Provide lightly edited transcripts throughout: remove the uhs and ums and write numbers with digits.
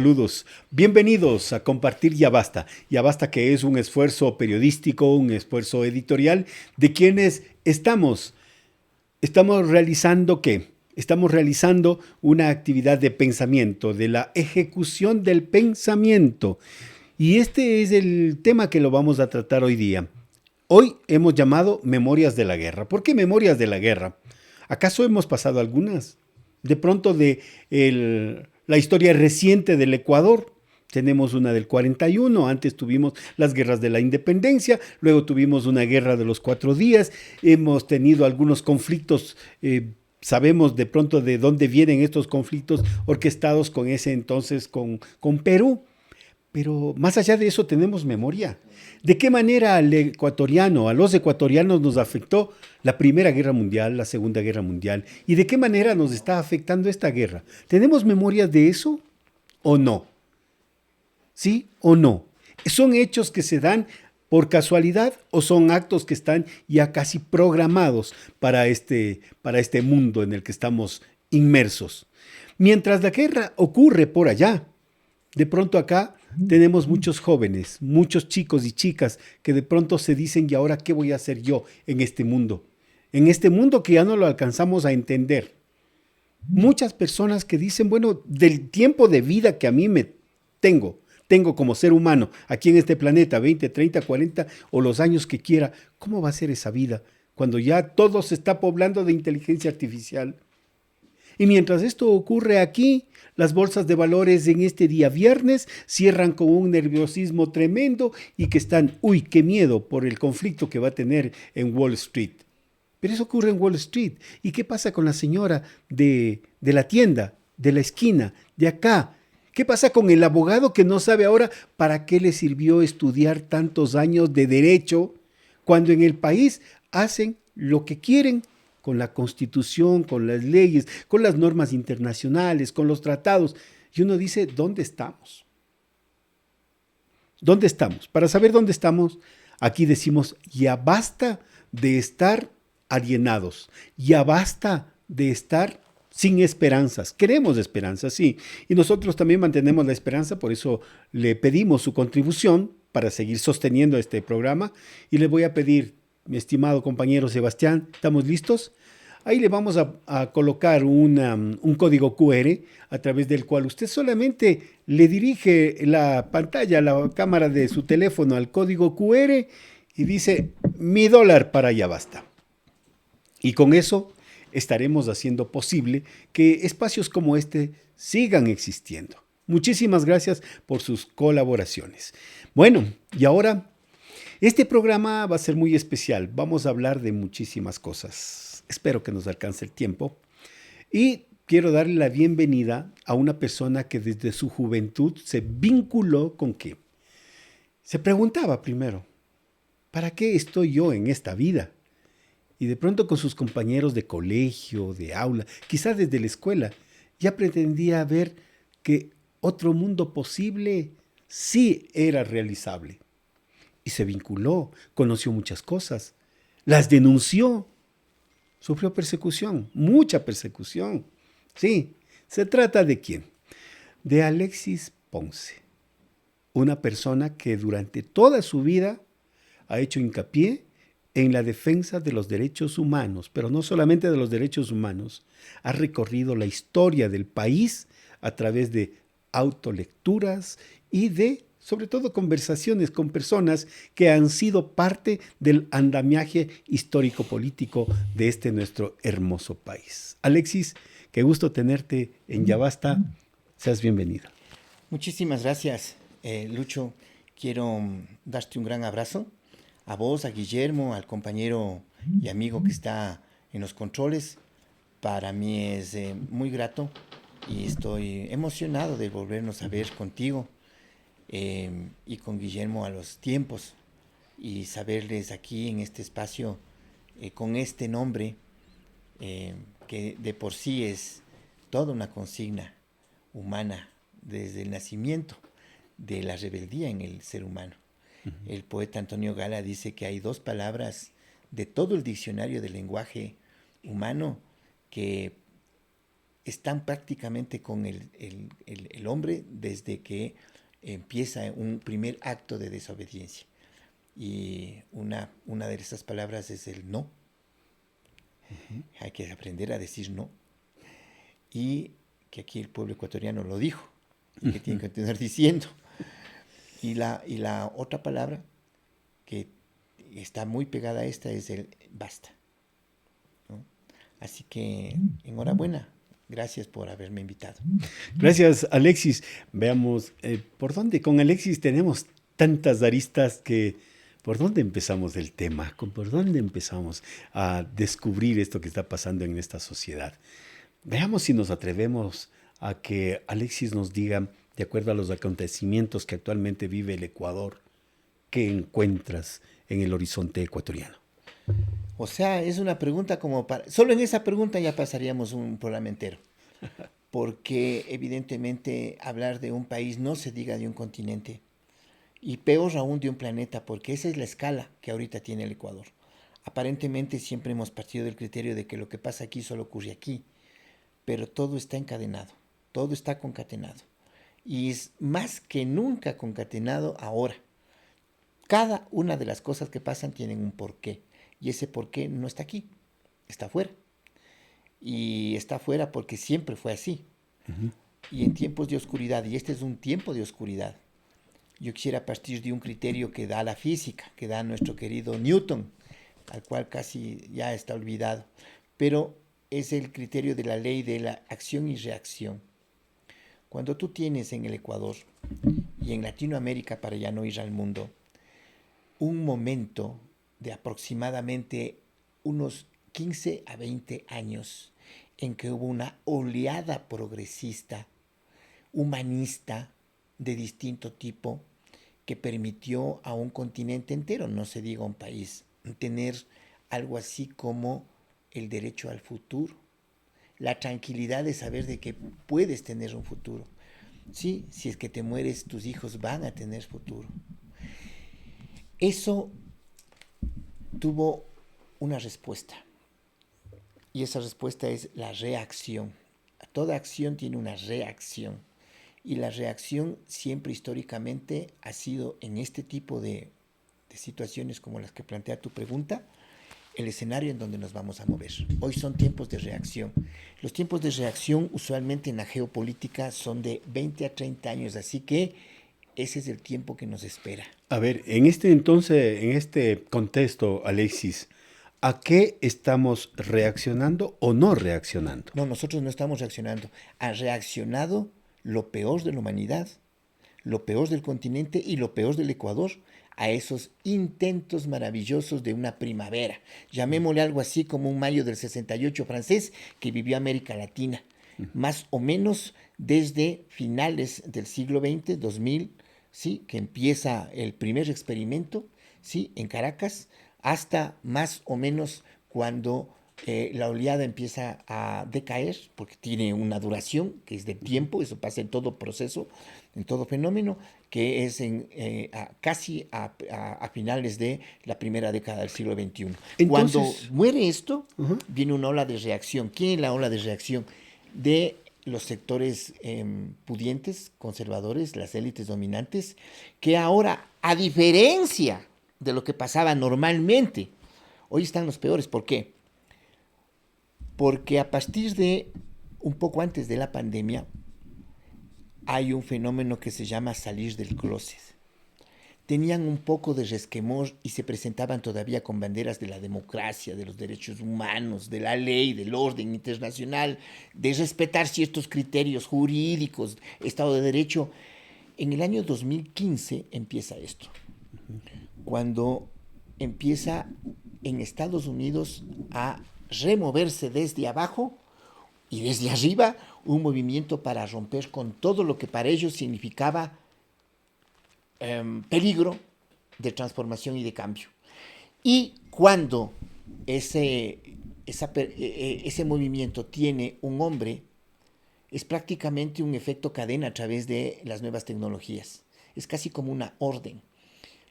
Saludos, bienvenidos a compartir Ya Basta. Ya Basta, que es un esfuerzo periodístico, un esfuerzo editorial de quienes estamos realizando ¿qué? Estamos realizando una actividad de pensamiento, de la ejecución del pensamiento. Y este es el tema que lo vamos a tratar hoy día. Hoy hemos llamado Memorias de la Guerra. ¿Por qué Memorias de la Guerra? ¿Acaso hemos pasado algunas? De pronto la historia reciente del Ecuador. Tenemos una del 41, antes tuvimos las guerras de la independencia, luego tuvimos una guerra de los 4 días, hemos tenido algunos conflictos, sabemos de pronto de dónde vienen estos conflictos orquestados con ese entonces, con Perú. Pero más allá de eso tenemos memoria. ¿De qué manera al ecuatoriano, a los ecuatorianos nos afectó la Primera Guerra Mundial, la Segunda Guerra Mundial? ¿Y de qué manera nos está afectando esta guerra? ¿Tenemos memoria de eso o no? ¿Sí o no? ¿Son hechos que se dan por casualidad o son actos que están ya casi programados para este mundo en el que estamos inmersos? Mientras la guerra ocurre por allá, de pronto acá tenemos muchos jóvenes, muchos chicos y chicas que de pronto se dicen, ¿y ahora qué voy a hacer yo en este mundo? En este mundo que ya no lo alcanzamos a entender. Muchas personas que dicen, bueno, del tiempo de vida que a mí me tengo como ser humano aquí en este planeta, 20, 30, 40 o los años que quiera, ¿cómo va a ser esa vida cuando ya todo se está poblando de inteligencia artificial? Y mientras esto ocurre aquí, las bolsas de valores en este día viernes cierran con un nerviosismo tremendo y que están, uy, qué miedo por el conflicto que va a tener en Wall Street. Pero eso ocurre en Wall Street. ¿Y qué pasa con la señora de la tienda, de la esquina, de acá? ¿Qué pasa con el abogado que no sabe ahora para qué le sirvió estudiar tantos años de derecho cuando en el país hacen lo que quieren con la constitución, con las leyes, con las normas internacionales, con los tratados? Y uno dice, ¿dónde estamos? ¿Dónde estamos? Para saber dónde estamos, aquí decimos, ya basta de estar alienados, ya basta de estar sin esperanzas. Queremos esperanzas, sí, y nosotros también mantenemos la esperanza, por eso le pedimos su contribución para seguir sosteniendo este programa y le voy a pedir, mi estimado compañero Sebastián, ¿estamos listos? Ahí le vamos a colocar un código QR a través del cual usted solamente le dirige la pantalla, la cámara de su teléfono al código QR y dice mi dólar para allá basta. Y con eso estaremos haciendo posible que espacios como este sigan existiendo. Muchísimas gracias por sus colaboraciones. Bueno, y ahora este programa va a ser muy especial. Vamos a hablar de muchísimas cosas. Espero que nos alcance el tiempo. Y quiero darle la bienvenida a una persona que desde su juventud se vinculó con qué. Se preguntaba primero, ¿para qué estoy yo en esta vida? Y de pronto con sus compañeros de colegio, de aula, quizás desde la escuela, ya pretendía ver que otro mundo posible sí era realizable. Y se vinculó, conoció muchas cosas, las denunció, sufrió persecución, mucha persecución. Sí, se trata de quién? De Alexis Ponce, una persona que durante toda su vida ha hecho hincapié en la defensa de los derechos humanos, pero no solamente de los derechos humanos, ha recorrido la historia del país a través de autolecturas y de, sobre todo, conversaciones con personas que han sido parte del andamiaje histórico-político de este nuestro hermoso país. Alexis, qué gusto tenerte en Ya Basta. Seas bienvenida. Muchísimas gracias, Lucho. Quiero darte un gran abrazo a vos, a Guillermo, al compañero y amigo que está en los controles. Para mí es muy grato y estoy emocionado de volvernos a ver contigo y con Guillermo a los tiempos y saberles aquí en este espacio con este nombre que de por sí es toda una consigna humana desde el nacimiento de la rebeldía en el ser humano. El poeta Antonio Gala dice que hay dos palabras de todo el diccionario del lenguaje humano que están prácticamente con el hombre desde que empieza un primer acto de desobediencia. Y una de esas palabras es el no. Hay que aprender a decir no. Y que aquí el pueblo ecuatoriano lo dijo y que tiene que continuar diciendo. Y la otra palabra que está muy pegada a esta es el basta, ¿no? Así que enhorabuena. Gracias por haberme invitado. Gracias, Alexis. Veamos, ¿por dónde? Con Alexis tenemos tantas aristas que... ¿Por dónde empezamos el tema? ¿Por dónde empezamos a descubrir esto que está pasando en esta sociedad? Veamos si nos atrevemos a que Alexis nos diga, de acuerdo a los acontecimientos que actualmente vive el Ecuador, ¿qué encuentras en el horizonte ecuatoriano? O sea, es una pregunta como para... Solo en esa pregunta ya pasaríamos un programa entero. Porque evidentemente hablar de un país no se diga de un continente. Y peor aún de un planeta, porque esa es la escala que ahorita tiene el Ecuador. Aparentemente siempre hemos partido del criterio de que lo que pasa aquí solo ocurre aquí. Pero todo está encadenado, todo está concatenado. Y es más que nunca concatenado ahora. Cada una de las cosas que pasan tienen un porqué. Y ese porqué no está aquí, está afuera. Y está afuera porque siempre fue así. Y en tiempos de oscuridad, y este es un tiempo de oscuridad, yo quisiera partir de un criterio que da la física, que da nuestro querido Newton, al cual casi ya está olvidado. Pero es el criterio de la ley de la acción y reacción. Cuando tú tienes en el Ecuador y en Latinoamérica, para ya no ir al mundo, un momento de aproximadamente unos 15 a 20 años en que hubo una oleada progresista, humanista, de distinto tipo, que permitió a un continente entero, no se diga un país, tener algo así como el derecho al futuro, la tranquilidad de saber de que puedes tener un futuro. Sí, si es que te mueres, tus hijos van a tener futuro. Eso tuvo una respuesta. Y esa respuesta es la reacción. Toda acción tiene una reacción. Y la reacción siempre históricamente ha sido en este tipo de situaciones como las que plantea tu pregunta, el escenario en donde nos vamos a mover. Hoy son tiempos de reacción. Los tiempos de reacción usualmente en la geopolítica son de 20 a 30 años, así que ese es el tiempo que nos espera. A ver, en este entonces, en este contexto, Alexis, ¿a qué estamos reaccionando o no reaccionando? No, nosotros no estamos reaccionando. Ha reaccionado lo peor de la humanidad, lo peor del continente y lo peor del Ecuador a esos intentos maravillosos de una primavera. Llamémosle algo así como un mayo del 68 francés que vivió América Latina, más o menos desde finales del siglo XX, 2000, ¿sí? Que empieza el primer experimento, ¿sí? En Caracas, hasta más o menos cuando la oleada empieza a decaer, porque tiene una duración que es de tiempo, eso pasa en todo proceso, en todo fenómeno, que es casi a finales de la primera década del siglo XXI. Entonces, cuando muere esto, viene una ola de reacción. ¿Quién es la ola de reacción? De los sectores pudientes, conservadores, las élites dominantes, que ahora, a diferencia de lo que pasaba normalmente, hoy están los peores. ¿Por qué? Porque a partir de un poco antes de la pandemia hay un fenómeno que se llama salir del closet. Tenían un poco de resquemor y se presentaban todavía con banderas de la democracia, de los derechos humanos, de la ley, del orden internacional, de respetar ciertos criterios jurídicos, Estado de Derecho. En el año 2015 empieza esto, cuando empieza en Estados Unidos a removerse desde abajo y desde arriba un movimiento para romper con todo lo que para ellos significaba peligro de transformación y de cambio. Y cuando ese movimiento tiene un hombre, es prácticamente un efecto cadena a través de las nuevas tecnologías. Es casi como una orden.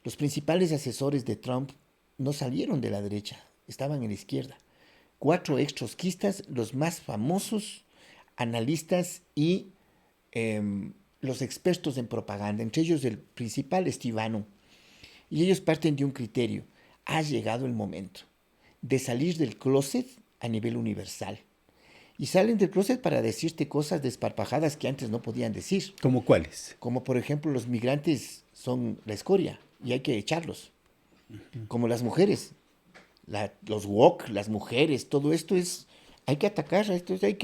Los principales asesores de Trump no salieron de la derecha, estaban en la izquierda. 4 ex trotskistas, los más famosos, analistas y los expertos en propaganda, entre ellos el principal Steve Bannon. Y ellos parten de un criterio: ha llegado el momento de salir del closet a nivel universal. Y salen del closet para decirte cosas desparpajadas que antes no podían decir. ¿Cómo cuáles? Como por ejemplo, los migrantes son la escoria y hay que echarlos. Como las mujeres, los woke, las mujeres, todo esto es, hay que atacar, hay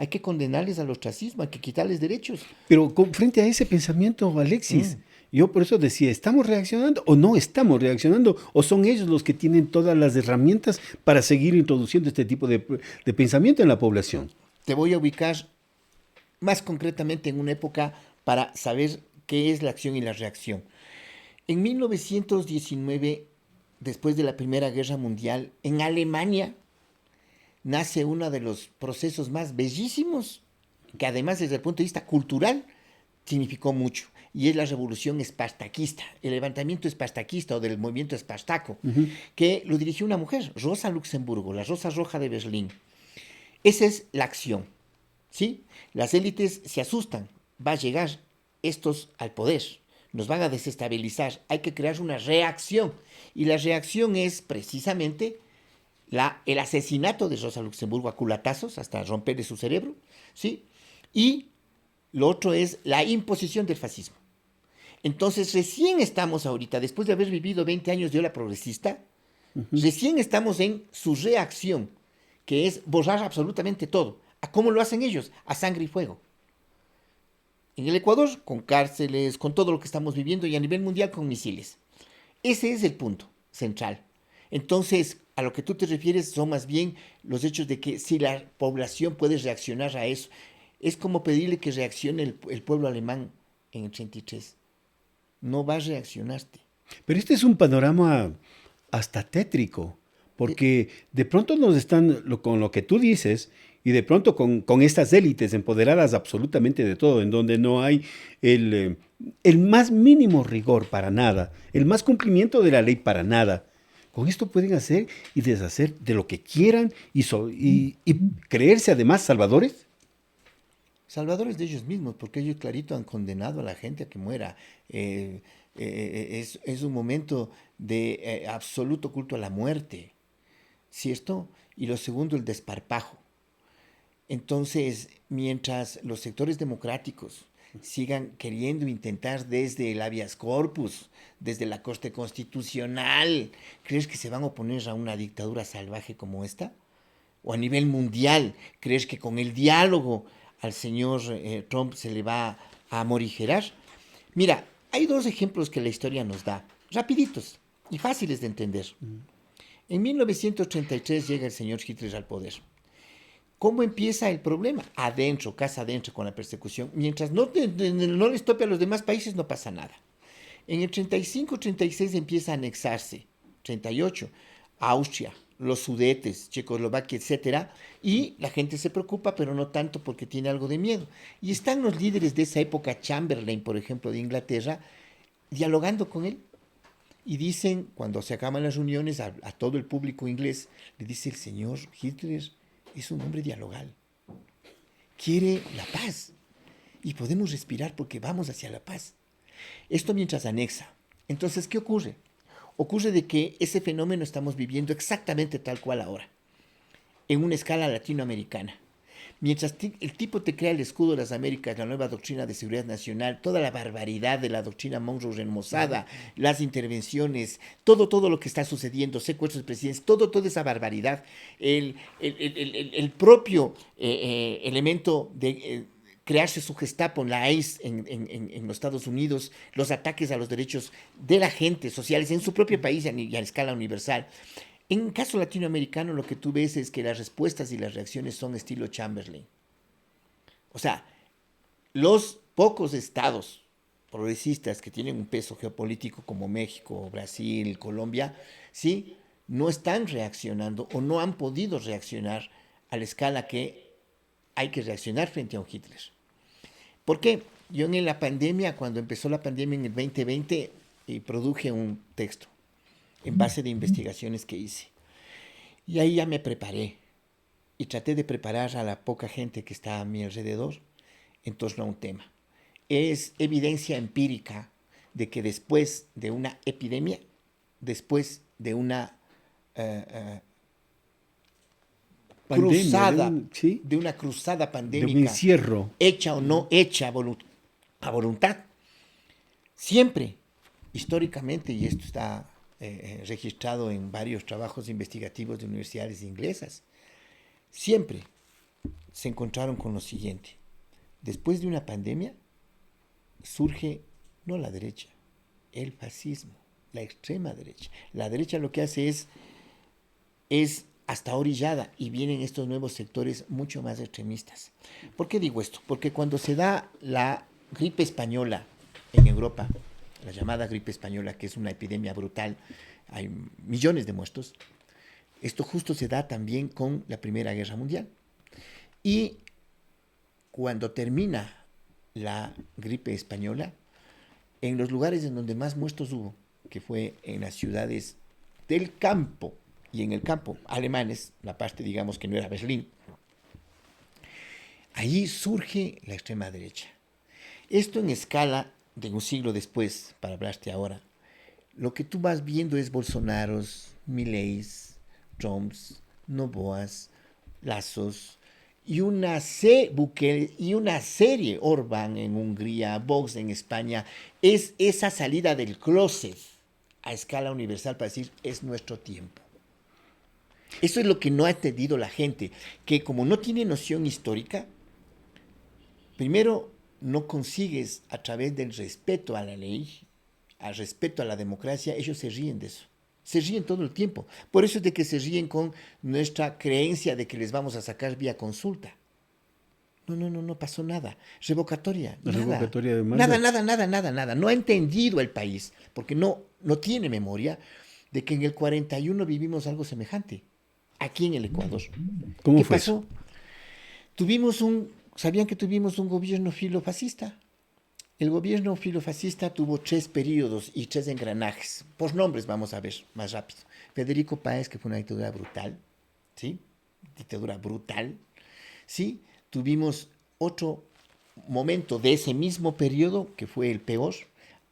que condenarles al ostracismo, hay que quitarles derechos. Pero frente a ese pensamiento, Alexis, yo por eso decía, ¿estamos reaccionando o no estamos reaccionando? ¿O son ellos los que tienen todas las herramientas para seguir introduciendo este tipo de pensamiento en la población? Te voy a ubicar más concretamente en una época para saber qué es la acción y la reacción. En 1919, después de la Primera Guerra Mundial, en Alemania nace uno de los procesos más bellísimos, que además desde el punto de vista cultural significó mucho, y es la revolución espartaquista, el levantamiento espartaquista o del movimiento espartaco, que lo dirigió una mujer, Rosa Luxemburgo, la Rosa Roja de Berlín. Esa es la acción, ¿sí? Las élites se asustan, va a llegar estos al poder, nos van a desestabilizar, hay que crear una reacción, y la reacción es precisamente el asesinato de Rosa Luxemburgo a culatazos hasta romperle su cerebro, ¿sí? Y lo otro es la imposición del fascismo. Entonces, recién estamos ahorita, después de haber vivido 20 años de ola progresista, recién estamos en su reacción, que es borrar absolutamente todo. ¿A cómo lo hacen ellos? A sangre y fuego. En el Ecuador, con cárceles, con todo lo que estamos viviendo, y a nivel mundial con misiles. Ese es el punto central. Entonces, a lo que tú te refieres son más bien los hechos de que si la población puede reaccionar a eso, es como pedirle que reaccione el pueblo alemán en el 33. No va a reaccionarte. Pero este es un panorama hasta tétrico, porque de pronto nos están, con lo que tú dices, y de pronto con estas élites empoderadas absolutamente de todo, en donde no hay el más mínimo rigor para nada, el más cumplimiento de la ley para nada. Con esto pueden hacer y deshacer de lo que quieran y creerse además salvadores. Salvadores de ellos mismos, porque ellos clarito han condenado a la gente a que muera. Es un momento de absoluto culto a la muerte, ¿cierto? Y lo segundo, el desparpajo. Entonces, mientras los sectores democráticos sigan queriendo intentar desde el habeas corpus, desde la Corte Constitucional, ¿crees que se van a oponer a una dictadura salvaje como esta? O a nivel mundial, ¿crees que con el diálogo al señor Trump se le va a morigerar? Mira, hay dos ejemplos que la historia nos da, rapiditos y fáciles de entender. En 1933 llega el señor Hitler al poder. ¿Cómo empieza el problema? Adentro, casa adentro, con la persecución. Mientras no les tope a los demás países, no pasa nada. En el 35-36 empieza a anexarse, 38, Austria, los Sudetes, Checoslovaquia, etcétera, y la gente se preocupa, pero no tanto porque tiene algo de miedo. Y están los líderes de esa época, Chamberlain, por ejemplo, de Inglaterra, dialogando con él. Y dicen, cuando se acaban las reuniones, a todo el público inglés, le dice: el señor Hitler es un hombre dialogal, quiere la paz, y podemos respirar porque vamos hacia la paz. Esto mientras anexa. Entonces, ¿qué ocurre? Ocurre de que ese fenómeno estamos viviendo exactamente tal cual ahora, en una escala latinoamericana. Mientras el tipo te crea el escudo de las Américas, la nueva doctrina de seguridad nacional, toda la barbaridad de la doctrina Monroe remozada, las intervenciones, todo lo que está sucediendo, secuestros de presidentes, toda esa barbaridad, el propio elemento de crearse su Gestapo, la ICE en los Estados Unidos, los ataques a los derechos de la gente sociales en su propio país y a escala universal. En el caso latinoamericano, lo que tú ves es que las respuestas y las reacciones son estilo Chamberlain. O sea, los pocos estados progresistas que tienen un peso geopolítico como México, Brasil, Colombia, ¿sí?, no están reaccionando o no han podido reaccionar a la escala que hay que reaccionar frente a un Hitler. ¿Por qué? Yo en la pandemia, cuando empezó la pandemia en el 2020, produje un texto en base de investigaciones que hice. Y ahí ya me preparé. y traté de preparar a la poca gente que está a mi alrededor en torno a un tema. Es evidencia empírica de que después de una epidemia, después de una Pandemia, cruzada, ¿sí? de una cruzada De un pandémica, encierro. hecha o no hecha a voluntad, siempre, históricamente, y esto está registrado en varios trabajos investigativos de universidades inglesas, siempre se encontraron con lo siguiente. Después de una pandemia surge no la derecha, el fascismo, la extrema derecha. La derecha lo que hace es hasta orillada y vienen estos nuevos sectores mucho más extremistas. ¿Por qué digo esto? Porque cuando se da la gripe española en Europa, la llamada gripe española, que es una epidemia brutal, hay millones de muertos, esto justo se da también con la Primera Guerra Mundial. Y cuando termina la gripe española, en los lugares en donde más muertos hubo, que fue en las ciudades del campo, y en el campo alemanes, la parte digamos que no era Berlín, allí surge la extrema derecha. Esto en escala de un siglo después, para hablarte ahora, lo que tú vas viendo es Bolsonaros, Mileis, Trumps, Noboas, Lazos, y una serie, Orbán en Hungría, Vox en España, es esa salida del closet a escala universal para decir, es nuestro tiempo. Eso es lo que no ha entendido la gente, que como no tiene noción histórica, primero no consigues a través del respeto a la ley, al respeto a la democracia, ellos se ríen de eso. Se ríen todo el tiempo. Por eso es de que se ríen con nuestra creencia de que les vamos a sacar vía consulta. No pasó nada. Revocatoria, La nada. revocatoria de mandato. Nada. No ha entendido el país, porque no tiene memoria de que en el 41 vivimos algo semejante, aquí en el Ecuador. ¿Cómo ¿Qué fue pasó? ¿Sabían que tuvimos un gobierno filofascista? El gobierno filofascista tuvo 3 periodos y 3 engranajes. Por nombres vamos a ver más rápido. Federico Páez, que fue una dictadura brutal, ¿sí? Dictadura brutal, ¿sí? Tuvimos otro momento de ese mismo periodo, que fue el peor,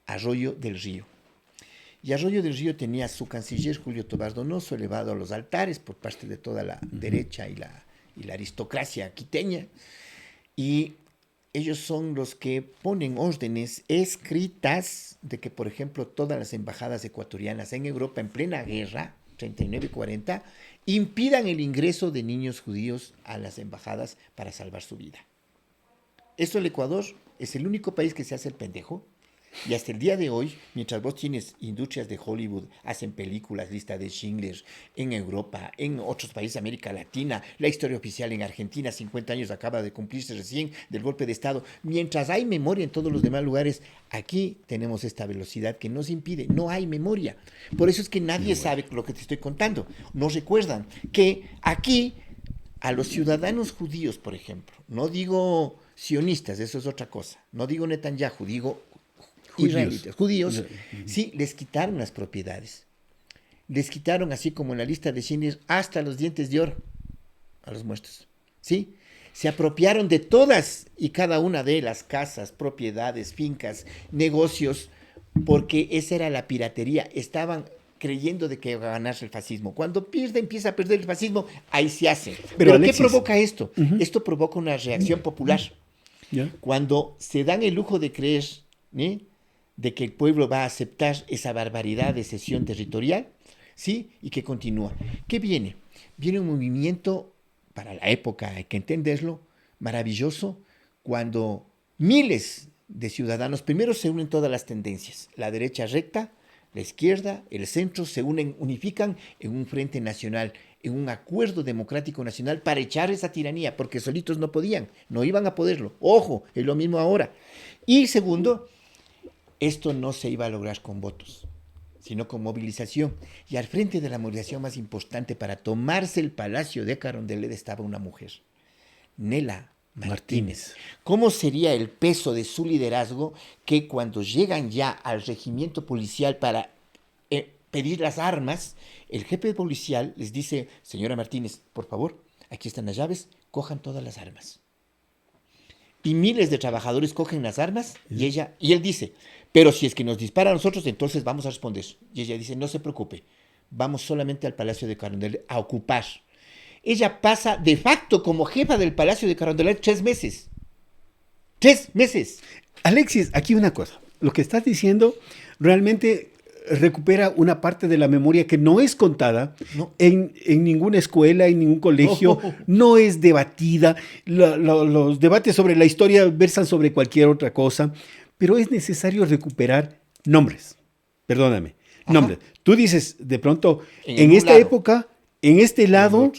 Arroyo del Río. Y Arroyo del Río tenía a su canciller Julio Tobar Donoso elevado a los altares por parte de toda la derecha y la aristocracia quiteña. Y ellos son los que ponen órdenes escritas de que, por ejemplo, todas las embajadas ecuatorianas en Europa en plena guerra, 39 y 40, impidan el ingreso de niños judíos a las embajadas para salvar su vida. Esto el Ecuador es el único país que se hace el pendejo. Y hasta el día de hoy, mientras vos tienes industrias de Hollywood, hacen películas, lista de Schindler, en Europa, en otros países de América Latina, la historia oficial en Argentina, 50 años acaba de cumplirse recién del golpe de Estado, mientras hay memoria en todos los demás lugares, aquí tenemos esta velocidad que nos impide, no hay memoria. Por eso es que nadie sabe lo que te estoy contando. No recuerdan que aquí a los ciudadanos judíos, por ejemplo, no digo sionistas, eso es otra cosa, no digo Netanyahu, digo israelitas, judíos, sí, les quitaron las propiedades. Les quitaron, así como en la lista de Schindler, hasta los dientes de oro a los muertos. ¿Sí? Se apropiaron de todas y cada una de las casas, propiedades, fincas, negocios, porque esa era la piratería. Estaban creyendo de que iba a ganarse el fascismo. Cuando empieza a perder el fascismo, ahí se hace. Pero Alexis, ¿qué provoca esto? Esto provoca una reacción popular. Cuando se dan el lujo de creer, ¿sí?, de que el pueblo va a aceptar esa barbaridad de cesión territorial, ¿sí? Y que continúa. ¿Qué viene? Viene un movimiento, para la época hay que entenderlo, maravilloso, cuando miles de ciudadanos, primero se unen todas las tendencias, la derecha recta, la izquierda, el centro, se unen, unifican en un frente nacional, en un acuerdo democrático nacional para echar esa tiranía, porque solitos no podían, no iban a poderlo. Ojo, es lo mismo ahora. Y segundo, esto no se iba a lograr con votos, sino con movilización. Y al frente de la movilización más importante para tomarse el Palacio de Carondelet estaba una mujer, Nela Martínez. ¿Cómo sería el peso de su liderazgo que cuando llegan ya al regimiento policial para pedir las armas, el jefe policial les dice: señora Martínez, por favor, aquí están las llaves, cojan todas las armas. Y miles de trabajadores cogen las armas y él dice, pero si es que nos dispara a nosotros, entonces vamos a responder. Y ella dice, no se preocupe, vamos solamente al Palacio de Carondelet a ocupar. Ella pasa de facto como jefa del Palacio de Carondelet 3 meses. 3 meses. Alexis, aquí una cosa. Lo que estás diciendo realmente recupera una parte de la memoria que no es contada No. en ninguna escuela, en ningún colegio, no es debatida. Los debates sobre la historia versan sobre cualquier otra cosa, pero es necesario recuperar nombres. Perdóname, Ajá. nombres. Tú dices, de pronto, en un esta lado. época, en este lado,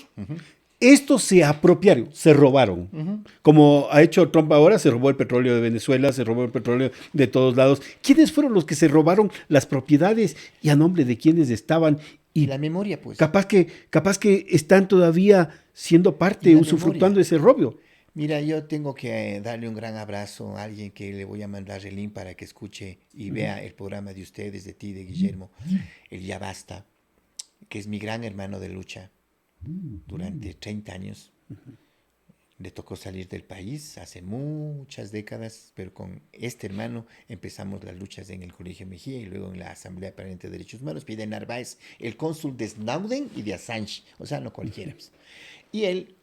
estos se apropiaron, se robaron. Como ha hecho Trump ahora, se robó el petróleo de Venezuela, se robó el petróleo de todos lados. ¿Quiénes fueron los que se robaron las propiedades y a nombre de quiénes estaban? Y la memoria, pues. Capaz que están todavía siendo parte, Y la usufructuando memoria. ese robio. Mira, yo tengo que darle un gran abrazo a alguien que le voy a mandar el link para que escuche y vea el programa de ustedes, de ti, de Guillermo, el Ya Basta, que es mi gran hermano de lucha durante 30 años. Le tocó salir del país hace muchas décadas, pero con este hermano empezamos las luchas en el Colegio Mejía y luego en la Asamblea Permanente de Derechos Humanos. Fidel Narváez, el cónsul de Snowden y de Assange, o sea, no cualquiera. Y él,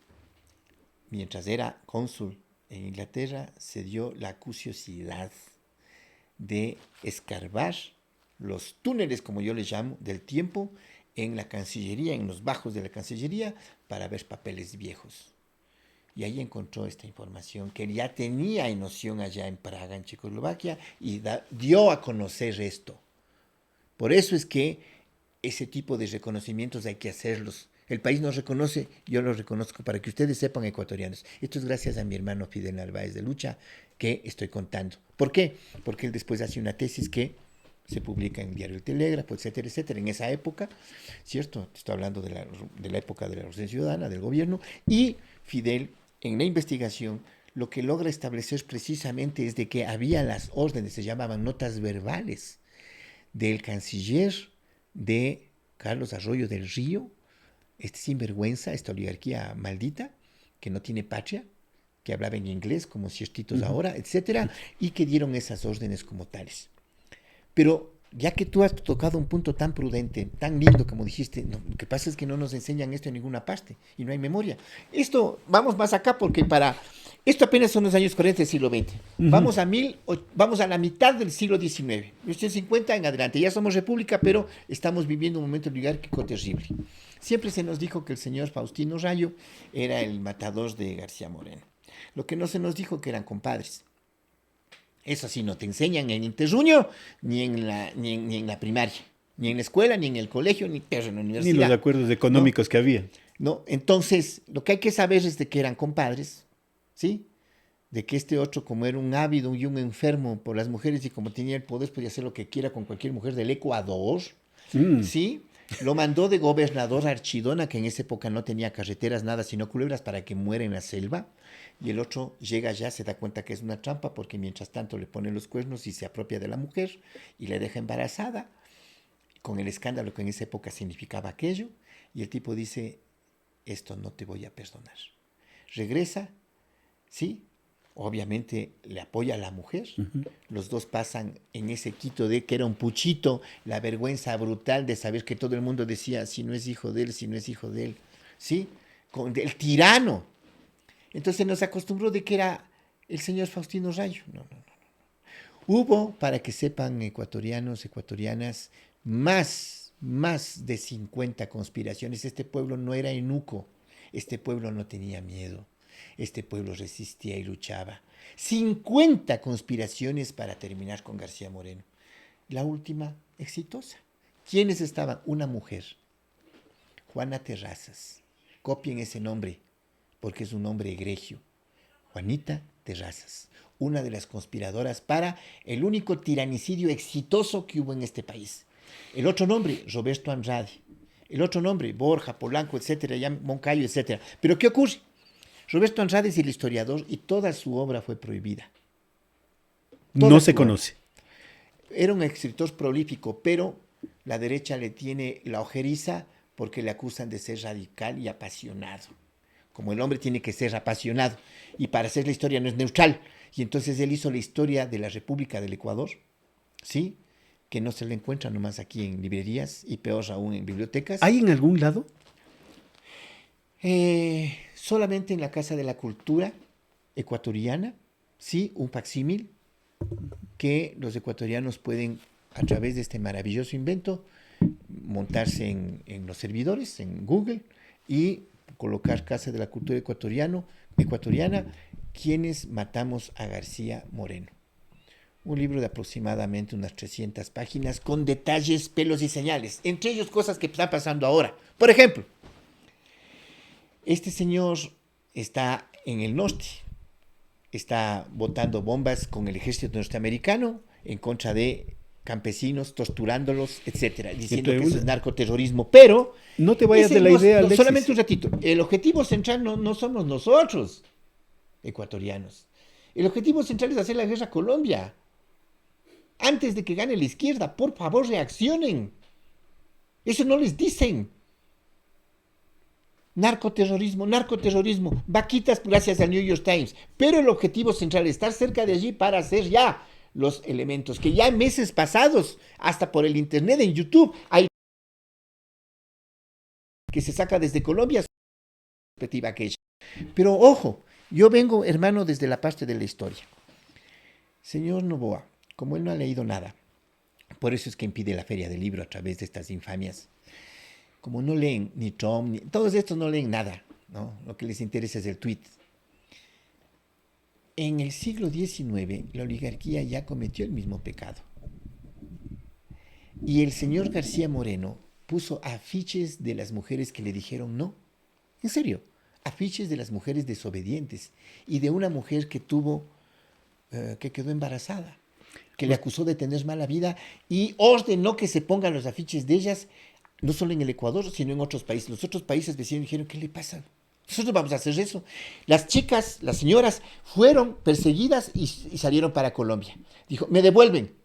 mientras era cónsul en Inglaterra, se dio la curiosidad de escarbar los túneles, como yo les llamo, del tiempo en la Cancillería, en los bajos de la Cancillería, para ver papeles viejos. Y ahí encontró esta información que él ya tenía en noción allá en Praga, en Checoslovaquia, y dio a conocer esto. Por eso es que ese tipo de reconocimientos hay que hacerlos. El país nos reconoce, yo los reconozco para que ustedes sepan, ecuatorianos. Esto es gracias a mi hermano Fidel Narváez de Lucha que estoy contando. ¿Por qué? Porque él después hace una tesis que se publica en el diario El Telégrafo, etcétera, etcétera. En esa época, ¿cierto? Estoy hablando de la época de la Revolución Ciudadana, del gobierno, y Fidel, en la investigación, lo que logra establecer precisamente es de que había las órdenes, se llamaban notas verbales, del canciller de Carlos Arroyo del Río, este sinvergüenza, esta oligarquía maldita, que no tiene patria, que hablaba en inglés como ciertitos ahora, etcétera, y que dieron esas órdenes como tales. Pero ya que tú has tocado un punto tan prudente, tan lindo como dijiste, no, lo que pasa es que no nos enseñan esto en ninguna parte y no hay memoria. Esto, vamos más acá porque esto apenas son los años 40 del siglo XX. Vamos a la mitad del siglo XIX, 1850 en adelante. Ya somos república, pero estamos viviendo un momento oligárquico terrible. Siempre se nos dijo que el señor Faustino Rayo era el matador de García Moreno. Lo que no se nos dijo que eran compadres. Eso sí, no te enseñan en Interruño, ni en la primaria, ni en la escuela, ni en el colegio, ni en la universidad. Ni los acuerdos económicos que había. No, entonces, lo que hay que saber es de que eran compadres, ¿sí? De que este otro, como era un ávido y un enfermo por las mujeres y como tenía el poder, podía hacer lo que quiera con cualquier mujer del Ecuador, ¿sí? Lo mandó de gobernador a Archidona, que en esa época no tenía carreteras, nada, sino culebras, para que muera en la selva. Y el otro llega allá, se da cuenta que es una trampa, porque mientras tanto le pone los cuernos y se apropia de la mujer y le deja embarazada, con el escándalo que en esa época significaba aquello. Y el tipo dice, esto no te voy a perdonar. Regresa, ¿sí? Obviamente le apoya a la mujer. Los dos pasan en ese quito de que era un puchito, la vergüenza brutal de saber que todo el mundo decía, si no es hijo de él, si no es hijo de él, ¿sí? El tirano. Entonces nos acostumbró de que era el señor Faustino Rayo. No. Hubo, para que sepan ecuatorianos, ecuatorianas, más de 50 conspiraciones. Este pueblo no era enuco, este pueblo no tenía miedo. Este pueblo resistía y luchaba. 50 conspiraciones para terminar con García Moreno. La última, exitosa. ¿Quiénes estaban? Una mujer, Juana Terrazas. Copien ese nombre, porque es un nombre egregio. Juanita Terrazas, una de las conspiradoras para el único tiranicidio exitoso que hubo en este país. El otro nombre, Roberto Andrade. El otro nombre, Borja, Polanco, etcétera, Moncayo, etcétera. Pero ¿qué ocurre? Roberto Andrade es el historiador y toda su obra fue prohibida. No se conoce. Era un escritor prolífico, pero la derecha le tiene la ojeriza porque le acusan de ser radical y apasionado. como el hombre tiene que ser apasionado, y para hacer la historia no es neutral. Y entonces él hizo la historia de la República del Ecuador, ¿sí? Que no se le encuentra nomás aquí en librerías y peor aún en bibliotecas. ¿Hay en algún lado? Solamente en la Casa de la Cultura ecuatoriana, sí, un facsímil que los ecuatorianos pueden, a través de este maravilloso invento, montarse en los servidores, en Google, y colocar Casa de la Cultura ecuatoriana, quienes matamos a García Moreno. Un libro de aproximadamente unas 300 páginas con detalles, pelos y señales, entre ellos cosas que están pasando ahora. Por ejemplo, este señor está en el norte, está botando bombas con el ejército norteamericano en contra de campesinos, torturándolos, etcétera, diciendo que eso es narcoterrorismo, pero... No te vayas de la idea, Alexis. Solamente un ratito. El objetivo central no somos nosotros, ecuatorianos. El objetivo central es hacer la guerra a Colombia. Antes de que gane la izquierda, por favor, reaccionen. Eso no les dicen. Narcoterrorismo, vaquitas gracias al New York Times. Pero el objetivo central es estar cerca de allí para hacer ya los elementos que ya en meses pasados, hasta por el internet, en YouTube, hay que se saca desde Colombia, perspectiva aquella. Pero ojo, yo vengo, hermano, desde la parte de la historia. Señor Noboa, como él no ha leído nada, por eso es que impide la Feria del Libro a través de estas infamias. Como no leen ni Trump, ni todos estos no leen nada, ¿no? Lo que les interesa es el tweet. En el siglo XIX, la oligarquía ya cometió el mismo pecado. Y el señor García Moreno puso afiches de las mujeres que le dijeron no. En serio, afiches de las mujeres desobedientes y de una mujer que que quedó embarazada, que le acusó de tener mala vida y ordenó que se pongan los afiches de ellas, no solo en el Ecuador, sino en otros países. Los otros países vecinos dijeron, ¿qué le pasa? Nosotros vamos a hacer eso. Las chicas, las señoras, fueron perseguidas y salieron para Colombia. Dijo, me devuelven.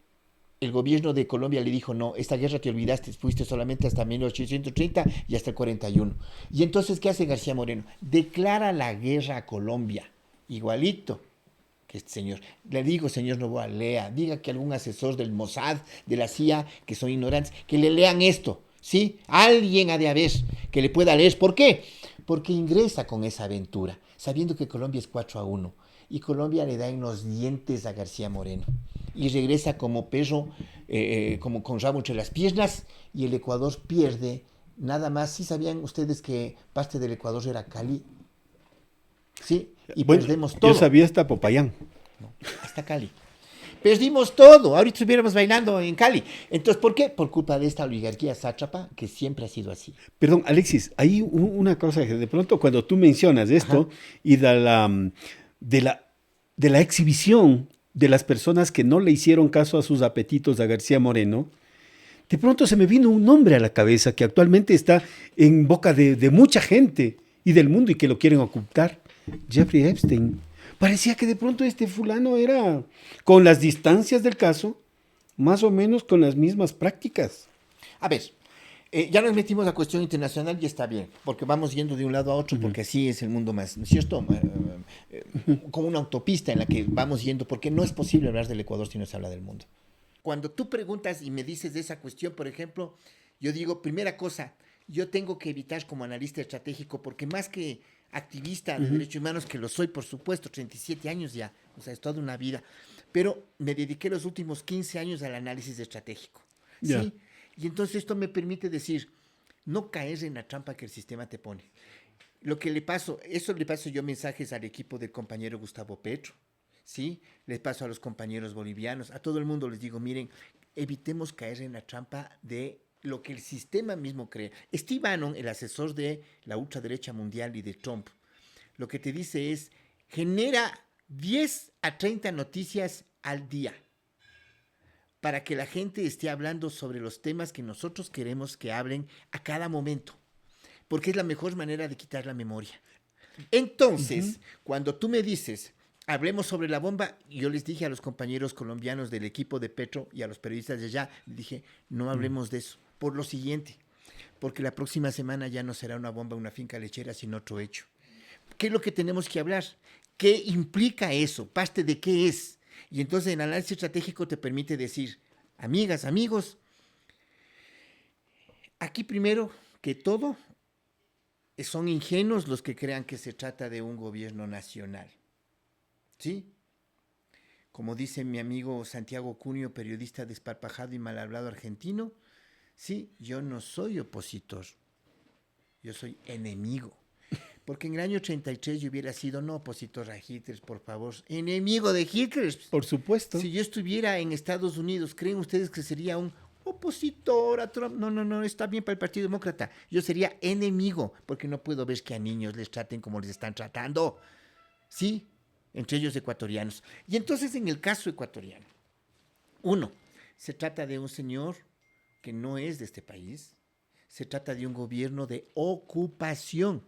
El gobierno de Colombia le dijo, no, esta guerra te olvidaste, fuiste solamente hasta 1830 y hasta el 41. Y entonces, ¿qué hace García Moreno? Declara la guerra a Colombia, igualito que este señor. Le digo, señor Noboa, lea, diga que algún asesor del Mossad, de la CIA, que son ignorantes, que le lean esto, ¿sí? Alguien ha de haber que le pueda leer. ¿Por qué? Porque ingresa con esa aventura, sabiendo que Colombia es 4-1, y Colombia le da en los dientes a García Moreno. Y regresa como perro, como con rabo entre las piernas, y el Ecuador pierde nada más. ¿Sí sabían ustedes que parte del Ecuador era Cali? Sí, y bueno, perdemos todo. Yo sabía hasta Popayán. No, hasta Cali. Perdimos todo. Ahorita estuviéramos bailando en Cali. Entonces, ¿por qué? Por culpa de esta oligarquía sátrapa que siempre ha sido así. Perdón, Alexis, hay una cosa que de pronto cuando tú mencionas esto y de la exhibición de las personas que no le hicieron caso a sus apetitos a García Moreno, de pronto se me vino un nombre a la cabeza que actualmente está en boca de mucha gente y del mundo y que lo quieren ocultar. Jeffrey Epstein. Parecía que de pronto este fulano era, con las distancias del caso, más o menos con las mismas prácticas. A ver, ya nos metimos a cuestión internacional y está bien, porque vamos yendo de un lado a otro, porque así es el mundo más, ¿no es cierto? Como una autopista en la que vamos yendo, porque no es posible hablar del Ecuador si no se habla del mundo. Cuando tú preguntas y me dices de esa cuestión, por ejemplo, yo digo, primera cosa, yo tengo que evitar como analista estratégico, porque más que activista de derechos humanos, que lo soy, por supuesto, 37 años ya, o sea, es toda una vida, pero me dediqué los últimos 15 años al análisis estratégico, ¿sí? Y entonces esto me permite decir, no caer en la trampa que el sistema te pone. Eso le paso yo mensajes al equipo del compañero Gustavo Petro, ¿sí? Les paso a los compañeros bolivianos, a todo el mundo les digo, miren, evitemos caer en la trampa de lo que el sistema mismo cree. Steve Bannon, el asesor de la ultraderecha mundial y de Trump, lo que te dice es, genera 10 a 30 noticias al día para que la gente esté hablando sobre los temas que nosotros queremos que hablen a cada momento, porque es la mejor manera de quitar la memoria. Entonces, cuando tú me dices, hablemos sobre la bomba, yo les dije a los compañeros colombianos del equipo de Petro y a los periodistas de allá, les dije, no hablemos de eso, por lo siguiente, porque la próxima semana ya no será una bomba, una finca lechera, sino otro hecho. ¿Qué es lo que tenemos que hablar? ¿Qué implica eso? ¿Parte de qué es? Y entonces el análisis estratégico te permite decir, amigas, amigos, aquí primero que todo son ingenuos los que crean que se trata de un gobierno nacional. ¿Sí? Como dice mi amigo Santiago Cunio, periodista desparpajado y mal hablado argentino, sí, yo no soy opositor, yo soy enemigo. Porque en el año 33 yo hubiera sido no opositor a Hitler, por favor, enemigo de Hitler. Por supuesto. Si yo estuviera en Estados Unidos, ¿creen ustedes que sería un opositor a Trump? No, está bien para el Partido Demócrata. Yo sería enemigo, porque no puedo ver que a niños les traten como les están tratando. ¿Sí? Entre ellos ecuatorianos. Y entonces en el caso ecuatoriano, uno, se trata de un señor que no es de este país, se trata de un gobierno de ocupación.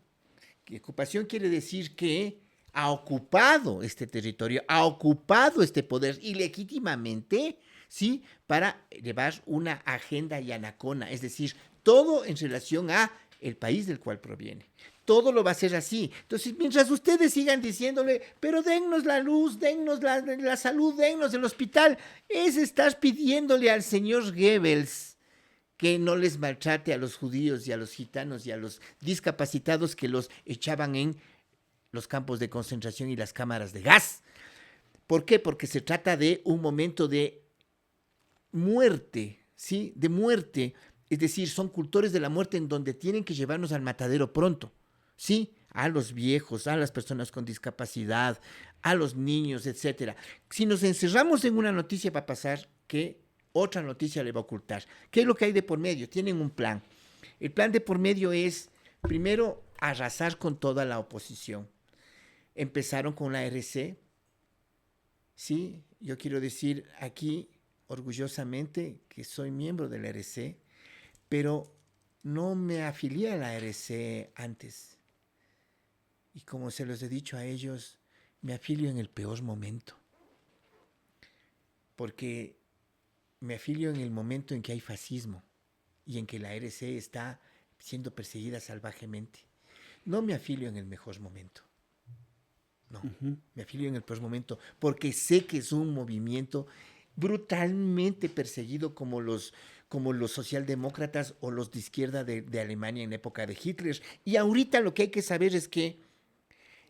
Que ocupación quiere decir que ha ocupado este territorio, ha ocupado este poder ilegítimamente, ¿sí? Para llevar una agenda yanacona, es decir, todo en relación a el país del cual proviene. Todo lo va a hacer así. Entonces, mientras ustedes sigan diciéndole, pero dennos la luz, dennos la salud, dennos el hospital, es estar pidiéndole al señor Goebbels que no les maltrate a los judíos y a los gitanos y a los discapacitados que los echaban en los campos de concentración y las cámaras de gas. ¿Por qué? Porque se trata de un momento de muerte, ¿sí? De muerte. Es decir, son cultores de la muerte en donde tienen que llevarnos al matadero pronto, ¿sí? A los viejos, a las personas con discapacidad, a los niños, etcétera. Si nos encerramos en una noticia va a pasar que otra noticia le va a ocultar. ¿Qué es lo que hay de por medio? Tienen un plan. El plan de por medio es, primero, arrasar con toda la oposición. Empezaron con la RC. Sí, yo quiero decir aquí orgullosamente que soy miembro de la RC, pero no me afilié a la RC antes. Y como se los he dicho a ellos, me afilio en el peor momento. Porque me afilio en el momento en que hay fascismo y en que la RC está siendo perseguida salvajemente. No me afilio en el mejor momento. No, me afilio en el peor momento porque sé que es un movimiento brutalmente perseguido como los socialdemócratas o los de izquierda de Alemania en la época de Hitler. Y ahorita lo que hay que saber es que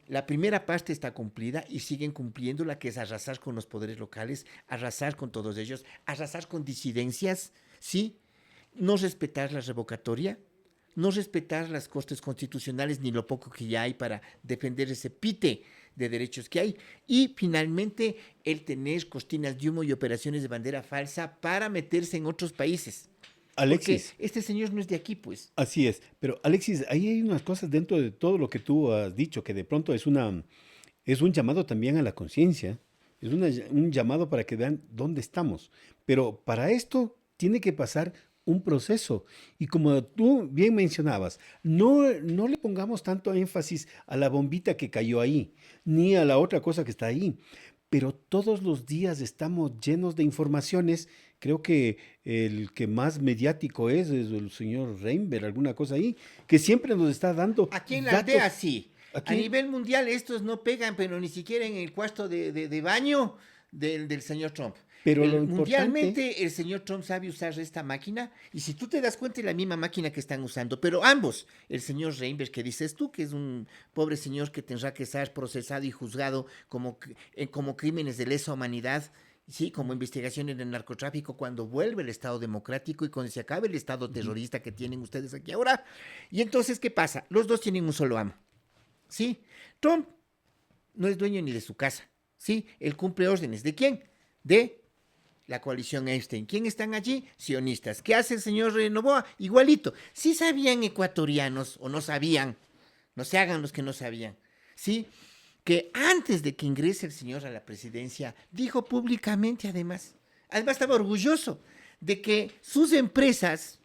la primera parte está cumplida y siguen cumpliéndola, que es arrasar con los poderes locales, arrasar con todos ellos, arrasar con disidencias, ¿sí? No respetar la revocatoria, no respetar las cortes constitucionales ni lo poco que ya hay para defender ese pite de derechos que hay. Y finalmente el tener cortinas de humo y operaciones de bandera falsa para meterse en otros países. Alexis. Porque este señor no es de aquí, pues. Así es, pero Alexis, ahí hay unas cosas dentro de todo lo que tú has dicho, que de pronto es un llamado también a la conciencia, es un llamado para que vean dónde estamos. Pero para esto tiene que pasar un proceso. Y como tú bien mencionabas, no le pongamos tanto énfasis a la bombita que cayó ahí, ni a la otra cosa que está ahí. Pero todos los días estamos llenos de informaciones. Creo que el que más mediático es el señor Reinberg, alguna cosa ahí, que siempre nos está dando aquí en la datos. aldea sí. Aquí. A nivel mundial estos no pegan, pero ni siquiera en el cuarto de baño del señor Trump. Pero lo mundialmente el señor Trump sabe usar esta máquina y si tú te das cuenta es la misma máquina que están usando, pero ambos, el señor Reinberg que dices tú, que es un pobre señor que tendrá que ser procesado y juzgado como crímenes de lesa humanidad, sí, como investigaciones de narcotráfico cuando vuelve el Estado democrático y cuando se acabe el Estado terrorista que tienen ustedes aquí ahora. Y entonces, ¿qué pasa? Los dos tienen un solo amo, ¿sí? Trump no es dueño ni de su casa, ¿sí? Él cumple órdenes. ¿De quién? De la coalición Einstein. ¿Quién están allí? Sionistas. ¿Qué hace el señor Noboa? Igualito. Sí sabían ecuatorianos o no sabían, no se hagan los que no sabían, ¿sí? Que antes de que ingrese el señor a la presidencia, dijo públicamente además estaba orgulloso de que sus empresas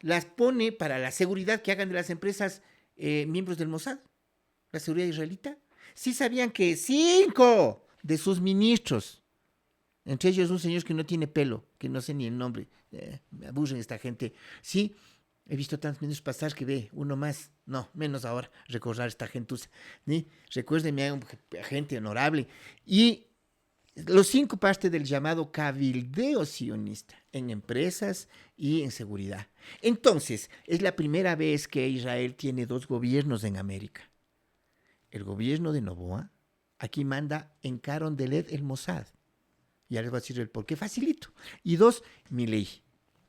las pone para la seguridad que hagan de las empresas miembros del Mossad, la seguridad israelita. Sí sabían que 5 de sus ministros, entre ellos un señor que no tiene pelo, que no sé ni el nombre, me aburren esta gente, sí, He visto tantos medios pasar que ve, uno más, no, menos ahora, recordar esta gentuza. ¿Sí? Recuérdenme a gente honorable. Y los 5 partes del llamado cabildeo sionista en empresas y en seguridad. Entonces, es la primera vez que Israel tiene 2 gobiernos en América. El gobierno de Noboa, aquí manda en Carondelet el Mossad. Ya les voy a decir el por qué, facilito. Y 2, Milei,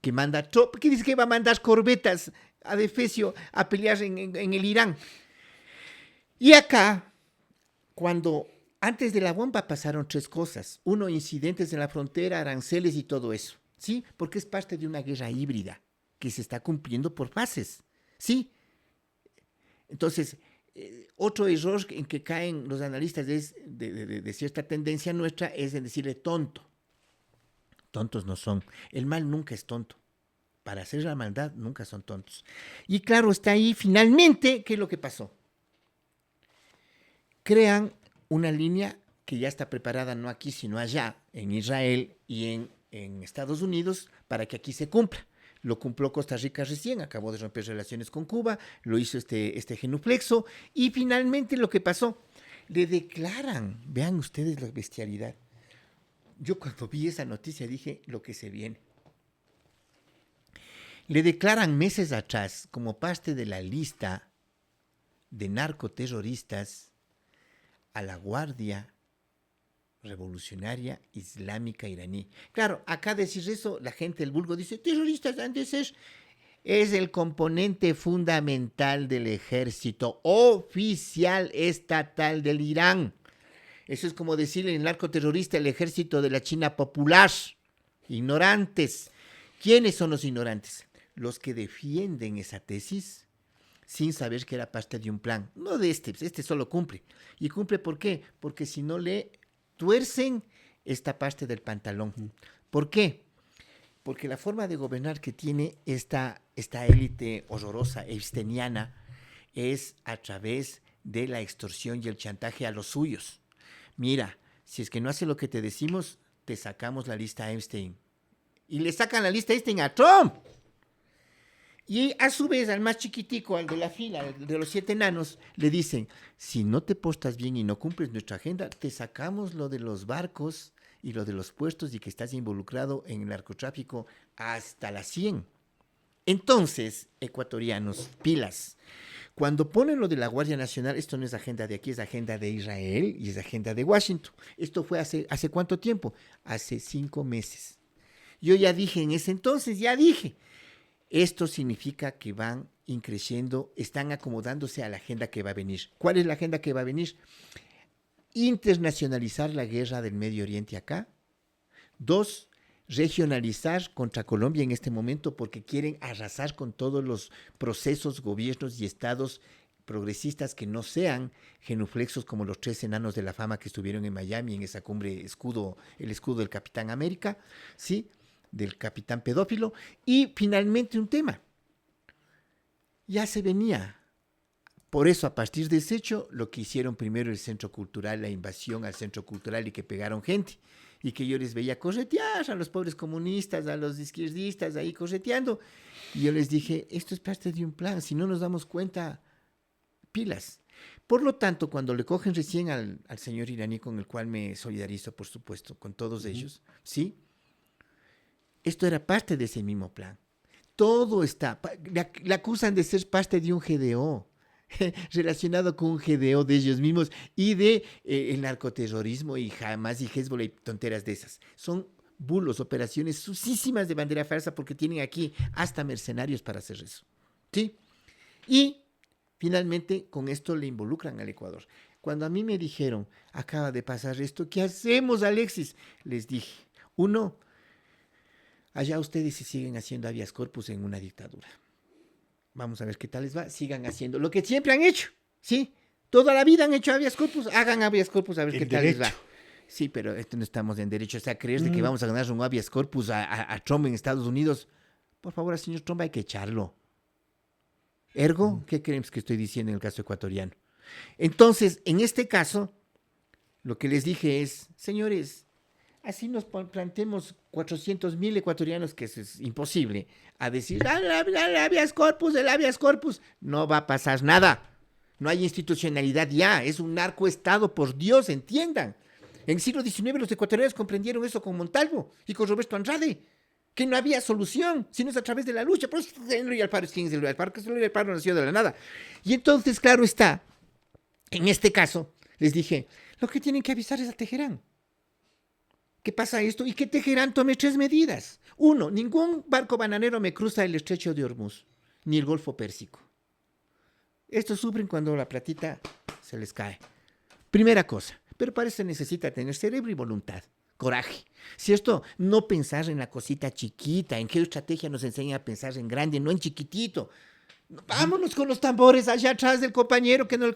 que manda, que dice que va a mandar corbetas a Defesio a pelear en el Irán. Y acá, cuando antes de la bomba pasaron 3 cosas. 1, incidentes en la frontera, aranceles y todo eso. ¿Sí? Porque es parte de una guerra híbrida que se está cumpliendo por fases. ¿Sí? Entonces, otro error en que caen los analistas de cierta tendencia nuestra es en decirle tonto. Tontos no son. El mal nunca es tonto. Para hacer la maldad nunca son tontos. Y claro, está ahí finalmente, ¿qué es lo que pasó? Crean una línea que ya está preparada no aquí, sino allá, en Israel y en Estados Unidos, para que aquí se cumpla. Lo cumplió Costa Rica recién, acabó de romper relaciones con Cuba, lo hizo este genuflexo, y finalmente lo que pasó, le declaran, vean ustedes la bestialidad. Yo cuando vi esa noticia dije lo que se viene. Le declaran meses atrás como parte de la lista de narcoterroristas a la Guardia Revolucionaria Islámica Iraní. Claro, acá decir eso, la gente, el vulgo dice, terroristas han de ser. Es el componente fundamental del ejército oficial estatal del Irán. Eso es como decirle el narcoterrorista, el ejército de la China popular. Ignorantes. ¿Quiénes son los ignorantes? Los que defienden esa tesis sin saber que era parte de un plan. No de este solo cumple. ¿Y cumple por qué? Porque si no le tuercen esta parte del pantalón. ¿Por qué? Porque la forma de gobernar que tiene esta élite horrorosa, epsteiniana, es a través de la extorsión y el chantaje a los suyos. Mira, si es que no hace lo que te decimos, te sacamos la lista Epstein. Y le sacan la lista Epstein a Trump. Y a su vez al más chiquitico, al de la fila, al de los 7 enanos, le dicen, si no te portas bien y no cumples nuestra agenda, te sacamos lo de los barcos y lo de los puestos y que estás involucrado en el narcotráfico hasta las 100. Entonces, ecuatorianos, pilas. Cuando ponen lo de la Guardia Nacional, esto no es agenda de aquí, es agenda de Israel y es agenda de Washington. Esto fue ¿hace cuánto tiempo? Hace 5 meses. Yo ya dije en ese entonces, esto significa que van increciendo, están acomodándose a la agenda que va a venir. ¿Cuál es la agenda que va a venir? Internacionalizar la guerra del Medio Oriente acá. 2, regionalizar contra Colombia en este momento porque quieren arrasar con todos los procesos, gobiernos y estados progresistas que no sean genuflexos como los 3 enanos de la fama que estuvieron en Miami en esa cumbre el escudo del Capitán América, ¿sí? Del capitán pedófilo. Y finalmente un tema. Ya se venía. Por eso, a partir de ese hecho, lo que hicieron primero el Centro Cultural, la invasión al Centro Cultural y que pegaron gente. Y que yo les veía corretear a los pobres comunistas, a los izquierdistas ahí correteando. Y yo les dije, esto es parte de un plan. Si no nos damos cuenta, pilas. Por lo tanto, cuando le cogen recién al señor iraní, con el cual me solidarizo, por supuesto, con todos ellos, ¿sí? Esto era parte de ese mismo plan. Todo está, le acusan de ser parte de un GDO, relacionado con un GDO de ellos mismos y de el narcoterrorismo y Hamas y Hezbollah y tonteras de esas. Son bulos, operaciones sucísimas de bandera falsa porque tienen aquí hasta mercenarios para hacer eso. ¿Sí? Y finalmente con esto le involucran al Ecuador. Cuando a mí me dijeron, acaba de pasar esto, ¿qué hacemos, Alexis? Les dije, 1, allá ustedes se siguen haciendo habeas corpus en una dictadura. Vamos a ver qué tal les va. Sigan haciendo lo que siempre han hecho, ¿sí? Toda la vida han hecho habeas corpus. Hagan habeas corpus a ver qué tal les va. Sí, pero esto no estamos en derecho. O sea, creer de que vamos a ganar un habeas corpus a Trump en Estados Unidos. Por favor, al señor Trump hay que echarlo. Ergo, ¿qué creemos que estoy diciendo en el caso ecuatoriano? Entonces, en este caso, lo que les dije es, señores, así nos planteemos 400.000 ecuatorianos, que eso es imposible, a decir, el habeas corpus, no va a pasar nada. No hay institucionalidad ya, es un narcoestado, por Dios, entiendan. En el siglo XIX los ecuatorianos comprendieron eso con Montalvo y con Roberto Andrade, que no había solución, sino es a través de la lucha. Por eso Henry Alfaro, ¿quién es Henry Alfaro? Que Henry Alfaro nació de la nada. Y entonces, claro está, en este caso, les dije, lo que tienen que avisar es a Teherán. ¿Qué pasa esto? Y que Teherán tome 3 medidas. 1, ningún barco bananero me cruza el estrecho de Hormuz, ni el Golfo Pérsico. Estos sufren cuando la platita se les cae. Primera cosa. Pero para eso necesita tener cerebro y voluntad, coraje. Si esto, no pensar en la cosita chiquita, en qué estrategia nos enseña a pensar en grande, no en chiquitito. Vámonos con los tambores allá atrás del compañero, que no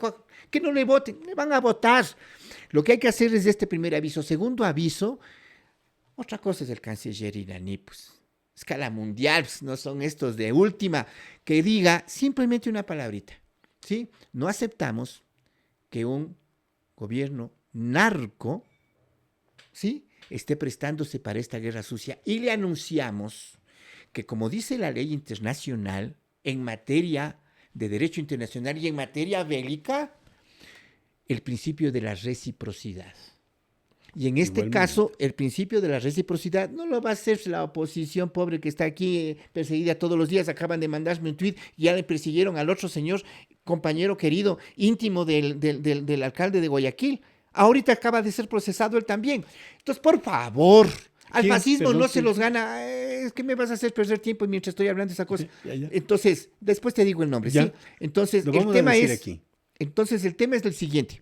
le voten, le van a votar. Lo que hay que hacer es este primer aviso. Segundo aviso, otra cosa es el canciller iraní, pues, escala mundial, pues, no son estos de última, que diga simplemente una palabrita, ¿sí? No aceptamos que un gobierno narco, ¿sí?, esté prestándose para esta guerra sucia, y le anunciamos que, como dice la ley internacional en materia de derecho internacional y en materia bélica, el principio de la reciprocidad. Y en este caso, el principio de la reciprocidad no lo va a hacer la oposición pobre que está aquí perseguida todos los días. Acaban de mandarme un tuit, ya le persiguieron al otro señor, compañero querido, íntimo del alcalde de Guayaquil. Ahorita acaba de ser procesado él también. Entonces, por favor, al fascismo no se los gana. Es que me vas a hacer perder tiempo mientras estoy hablando de esa cosa. Ya. Entonces, después te digo el nombre, Ya. ¿sí? Entonces, Lo vamos a decir aquí. Entonces, el tema es el siguiente.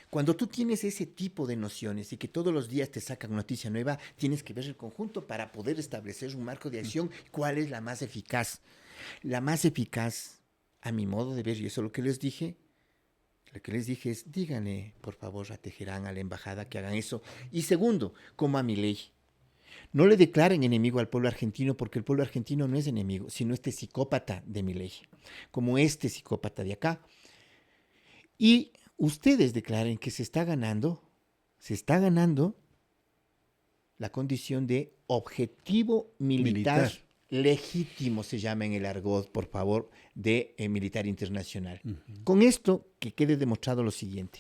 Cuando tú tienes ese tipo de nociones y que todos los días te sacan noticia nueva, tienes que ver el conjunto para poder establecer un marco de acción. ¿Cuál es la más eficaz? La más eficaz, a mi modo de ver, y eso es lo que les dije es, díganle, por favor, a Teherán, a la embajada, que hagan eso. Y segundo, como a Milei, no le declaren enemigo al pueblo argentino, porque el pueblo argentino no es enemigo, sino este psicópata de Milei, como este psicópata de acá. Y ustedes declaren que se está ganando la condición de objetivo militar legítimo, se llama en el argot, por favor, de militar internacional. Uh-huh. Con esto, que quede demostrado lo siguiente.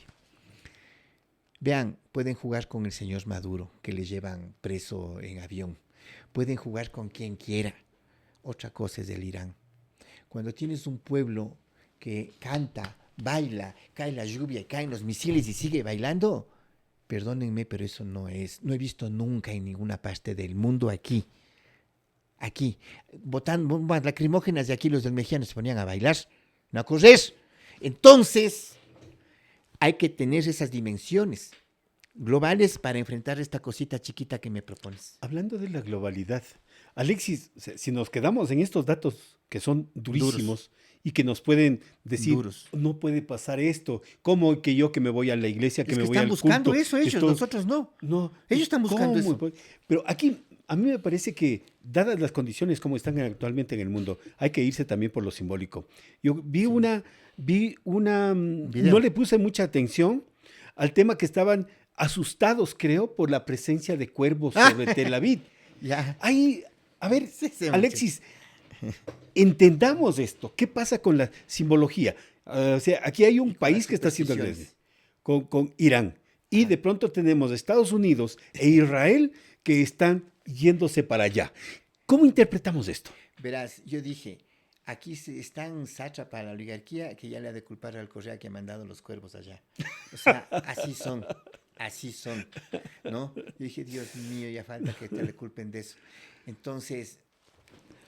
Vean, pueden jugar con el señor Maduro, que le llevan preso en avión. Pueden jugar con quien quiera. Otra cosa es el Irán. Cuando tienes un pueblo que canta, baila, cae la lluvia y caen los misiles y sigue bailando, perdónenme, pero eso no he visto nunca en ninguna parte del mundo aquí, botando bombas lacrimógenas, y aquí los del Mejía se ponían a bailar, no a correr. Entonces, hay que tener esas dimensiones globales para enfrentar esta cosita chiquita que me propones. Hablando de la globalidad, Alexis, si nos quedamos en estos datos que son durísimos y que nos pueden decir, no puede pasar esto, ¿cómo que yo que me voy a la iglesia, que me voy al culto? Están buscando eso ellos, nosotros no. Ellos están buscando eso. Pero aquí, a mí me parece que, dadas las condiciones como están actualmente en el mundo, hay que irse también por lo simbólico. Yo vi no le puse mucha atención al tema que estaban asustados, creo, por la presencia de cuervos sobre Tel Aviv. Ya. Ahí, a ver, Alexis, entendamos esto. ¿Qué pasa con la simbología? O sea, aquí hay un país que está haciendo agresión con Irán. Y de pronto tenemos Estados Unidos e Israel que están yéndose para allá. ¿Cómo interpretamos esto? Verás, yo dije, aquí es tan sátrapa la oligarquía que ya le ha de culpar al Correa que ha mandado los cuervos allá. O sea, así son, ¿no? Yo dije, Dios mío, ya falta que te le culpen de eso. Entonces,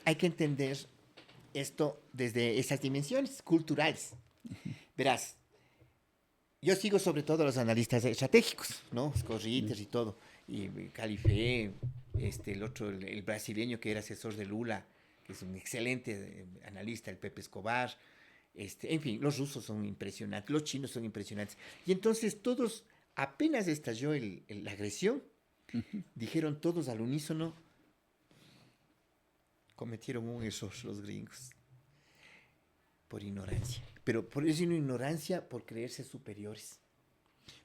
hay que entender esto desde esas dimensiones culturales. Verás, yo sigo sobre todo a los analistas estratégicos, ¿no? Scorritter y todo. Y Califé, el otro, el brasileño que era asesor de Lula, que es un excelente analista, el Pepe Escobar. En fin, los rusos son impresionantes, los chinos son impresionantes. Y entonces todos, apenas estalló la agresión, dijeron todos al unísono, cometieron un error los gringos. Por ignorancia. Pero por eso no ignorancia, por creerse superiores.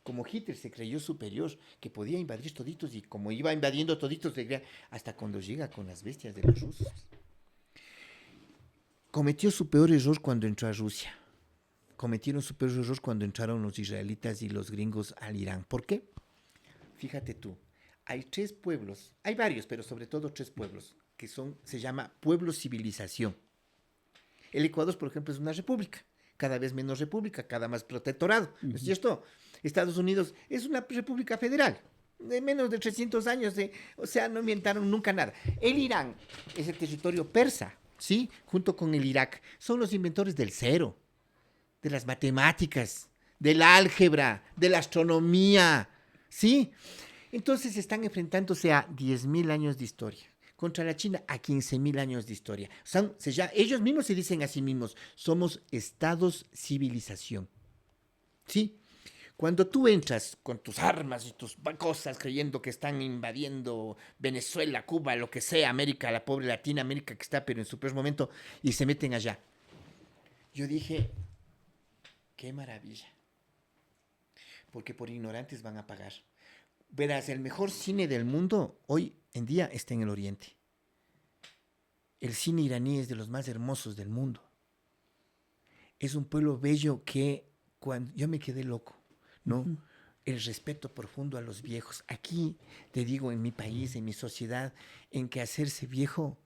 Como Hitler se creyó superior, que podía invadir toditos, y como iba invadiendo toditos, hasta cuando llega con las bestias de los rusos. Cometió su peor error cuando entró a Rusia. Cometieron su peor error cuando entraron los israelitas y los gringos al Irán. ¿Por qué? Fíjate tú, hay 3 pueblos, hay varios, pero sobre todo 3 pueblos, que se llama pueblos civilización. El Ecuador, por ejemplo, es una república, cada vez menos república, cada más protectorado, ¿no es cierto? Estados Unidos es una república federal, de menos de 300 años, o sea, no inventaron nunca nada. El Irán es el territorio persa, ¿sí? Junto con el Irak, son los inventores del cero, de las matemáticas, del álgebra, de la astronomía, ¿sí? Entonces están enfrentándose a 10.000 años de historia. Contra la China a 15.000 años de historia. Ellos mismos se dicen a sí mismos, somos estados civilización. ¿Sí? Cuando tú entras con tus armas y tus cosas creyendo que están invadiendo Venezuela, Cuba, lo que sea, América, la pobre Latinoamérica que está pero en su peor momento, y se meten allá. Yo dije, qué maravilla. Porque por ignorantes van a pagar. Verás, el mejor cine del mundo hoy en día está en el Oriente. El cine iraní es de los más hermosos del mundo. Es un pueblo bello que cuando yo me quedé loco, ¿no? Uh-huh. El respeto profundo a los viejos. Aquí, te digo, en mi país, en mi sociedad, en que hacerse viejo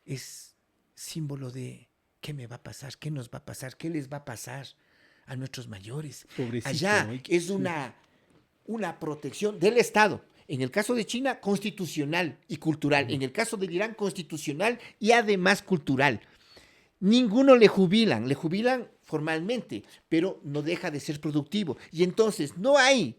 es símbolo de qué me va a pasar, qué nos va a pasar, qué les va a pasar a nuestros mayores. Pobrecito, allá es una protección del Estado. En el caso de China, constitucional y cultural. En el caso del Irán, constitucional y además cultural. Ninguno le jubilan formalmente, pero no deja de ser productivo. Y entonces no hay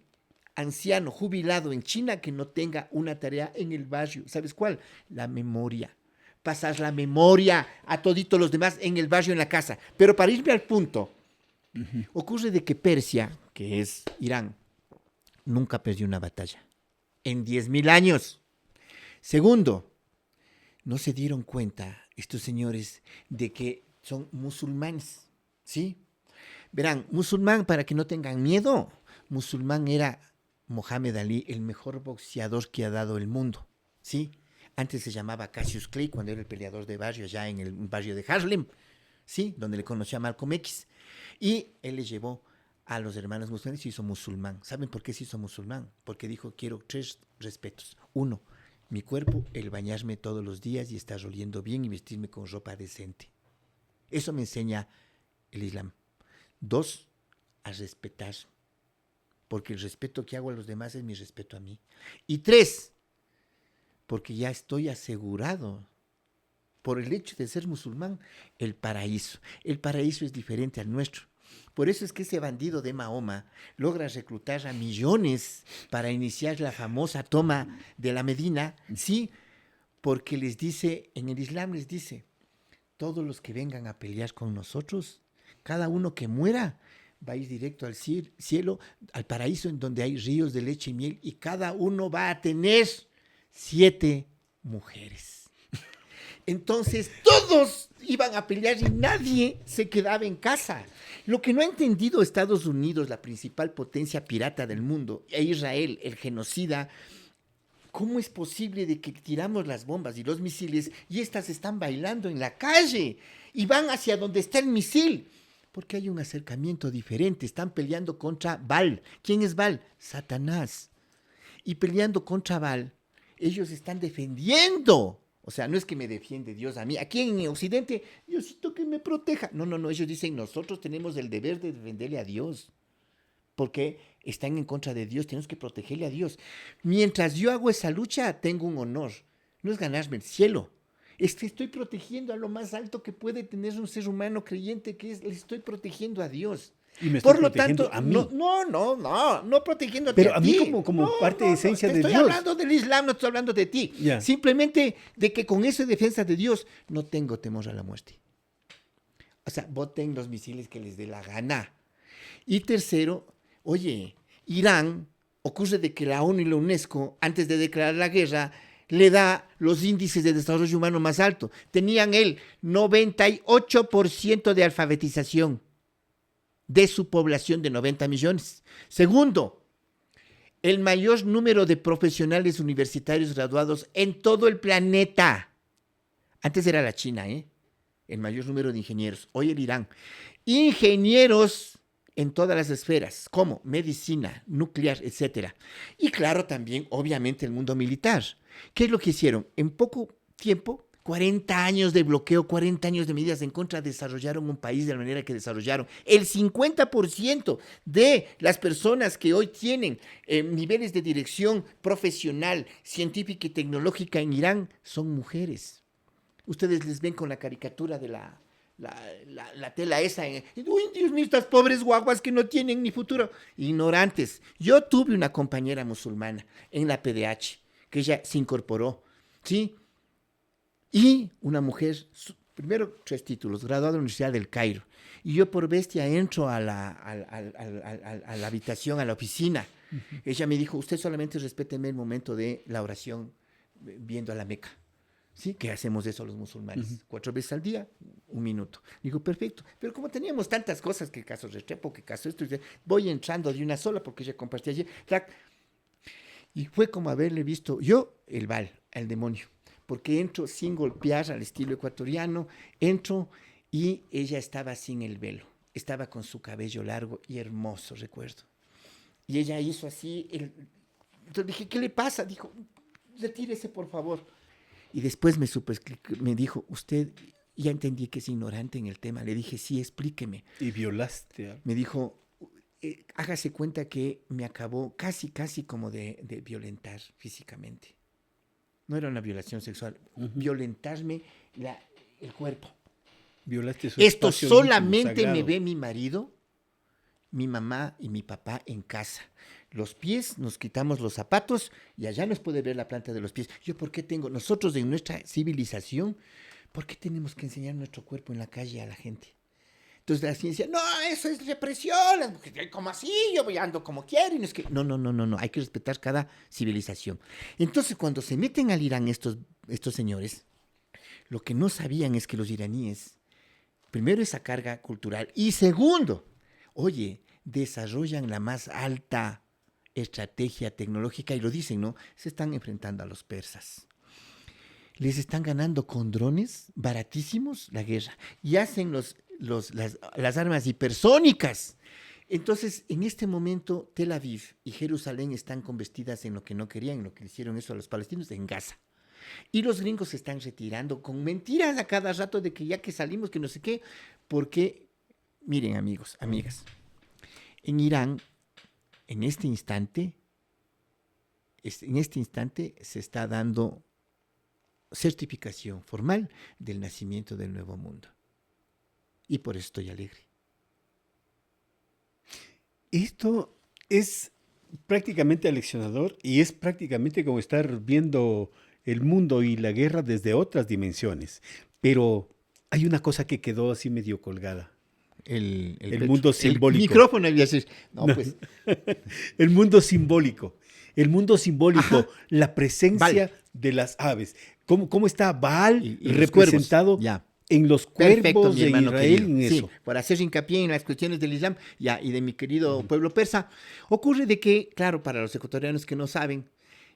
anciano jubilado en China que no tenga una tarea en el barrio. ¿Sabes cuál? La memoria. Pasas la memoria a toditos los demás en el barrio, en la casa. Pero para irme al punto, ocurre de que Persia, que es Irán, nunca perdió una batalla en 10.000 años. Segundo, no se dieron cuenta estos señores de que son musulmanes, ¿sí? Verán, musulmán, para que no tengan miedo, musulmán era Mohamed Ali, el mejor boxeador que ha dado el mundo, ¿sí? Antes se llamaba Cassius Clay, cuando era el peleador de barrio, allá en el barrio de Harlem, ¿sí? Donde le conoció a Malcolm X. Y él le llevó a los hermanos musulmanes y se hizo musulmán. ¿Saben por qué se hizo musulmán? Porque dijo, quiero 3 respetos. 1, mi cuerpo, el bañarme todos los días y estar oliendo bien y vestirme con ropa decente. Eso me enseña el Islam. 2, a respetar. Porque el respeto que hago a los demás es mi respeto a mí. Y 3, porque ya estoy asegurado, por el hecho de ser musulmán, el paraíso. El paraíso es diferente al nuestro. Por eso es que ese bandido de Mahoma logra reclutar a millones para iniciar la famosa toma de la Medina, sí, porque les dice, en el Islam les dice, todos los que vengan a pelear con nosotros, cada uno que muera, va a ir directo al cielo, al paraíso en donde hay ríos de leche y miel, y cada uno va a tener 7 mujeres. Entonces todos iban a pelear y nadie se quedaba en casa. Lo que no ha entendido Estados Unidos, la principal potencia pirata del mundo, e Israel, el genocida, ¿cómo es posible de que tiramos las bombas y los misiles y estas están bailando en la calle y van hacia donde está el misil? Porque hay un acercamiento diferente. Están peleando contra Baal. ¿Quién es Baal? Satanás. Y peleando contra Baal, ellos están defendiendo. O sea, no es que me defiende Dios a mí. Aquí en Occidente, Diosito que me proteja. No. Ellos dicen, nosotros tenemos el deber de defenderle a Dios. Porque están en contra de Dios, tenemos que protegerle a Dios. Mientras yo hago esa lucha, tengo un honor. No es ganarme el cielo. Es que estoy protegiendo a lo más alto que puede tener un ser humano creyente, que es, le estoy protegiendo a Dios. Y me estoy Por lo protegiendo tanto, a mí. no protegiéndote Pero a mí ti. como parte de esencia de Dios. Estoy hablando del Islam, no estoy hablando de ti. Yeah. Simplemente de que con esa defensa de Dios no tengo temor a la muerte. O sea, boten los misiles que les dé la gana. Y tercero, oye, Irán, ocurre de que la ONU y la UNESCO, antes de declarar la guerra, le da los índices de desarrollo humano más altos. Tenían el 98% de alfabetización. de su población de 90 millones. Segundo, el mayor número de profesionales universitarios graduados en todo el planeta. Antes era la China, el mayor número de ingenieros. Hoy el Irán. Ingenieros en todas las esferas, como medicina, nuclear, etcétera. Y claro, también, obviamente, el mundo militar. ¿Qué es lo que hicieron? En poco tiempo, 40 años de bloqueo, 40 años de medidas en contra, desarrollaron un país de la manera que desarrollaron. El 50% de las personas que hoy tienen niveles de dirección profesional, científica y tecnológica en Irán son mujeres. Ustedes les ven con la caricatura de la tela esa. Uy, Dios mío, estas pobres guaguas que no tienen ni futuro. Ignorantes. Yo tuve una compañera musulmana en la PDH, que ella se incorporó, ¿sí? Y una mujer, primero 3 títulos, graduada de la Universidad del Cairo. Y yo por bestia entro a la habitación, a la oficina. Uh-huh. Ella me dijo, usted solamente respéteme el momento de la oración viendo a la Meca. ¿Sí? Que hacemos eso los musulmanes. Uh-huh. 4 veces al día, 1 minuto. Digo, perfecto. Pero como teníamos tantas cosas, que caso Restrepo, que caso esto, voy entrando de una sola porque ella compartía allí. Y fue como haberle visto yo el Baal, el demonio. Porque entro sin golpear al estilo ecuatoriano, entro y ella estaba sin el velo, estaba con su cabello largo y hermoso, recuerdo. Y ella hizo así, entonces dije, ¿qué le pasa? Dijo, retírese por favor. Y después me dijo, usted, ya entendí que es ignorante en el tema. Le dije, sí, explíqueme. Y violaste. Me dijo, hágase cuenta que me acabó casi como de violentar físicamente. No era una violación sexual, uh-huh. Violentarme el cuerpo. Violaste su Esto espacio solamente íntimo, me ve mi marido, mi mamá y mi papá en casa. Los pies, nos quitamos los zapatos y allá nos puede ver la planta de los pies. Yo, ¿por qué tengo? Nosotros en nuestra civilización, ¿por qué tenemos que enseñar nuestro cuerpo en la calle a la gente? Entonces la ciencia, no, eso es represión, ¿cómo así? Yo ando como quiero. Y no, es que, no, hay que respetar cada civilización. Entonces cuando se meten al Irán estos señores, lo que no sabían es que los iraníes, primero esa carga cultural y segundo, oye, desarrollan la más alta estrategia tecnológica y lo dicen, ¿no? Se están enfrentando a los persas. Les están ganando con drones baratísimos la guerra y hacen las armas hipersónicas. Entonces, en este momento, Tel Aviv y Jerusalén están convertidas en lo que no querían, en lo que hicieron eso a los palestinos, en Gaza. Y los gringos se están retirando con mentiras a cada rato de que ya que salimos, que no sé qué, porque, miren amigos, amigas, en Irán, en este instante se está dando certificación formal del nacimiento del nuevo mundo. Y por eso estoy alegre. Esto es prácticamente aleccionador y es prácticamente como estar viendo el mundo y la guerra desde otras dimensiones. Pero hay una cosa que quedó así medio colgada. El mundo simbólico. El micrófono había sido. No, pues. El mundo simbólico. El mundo simbólico, ajá, la presencia de las aves. ¿Cómo está Baal y representado en los cuervos de Israel? En eso. Sí, por hacer hincapié en las cuestiones del Islam y de mi querido pueblo persa, ocurre de que, claro, para los ecuatorianos que no saben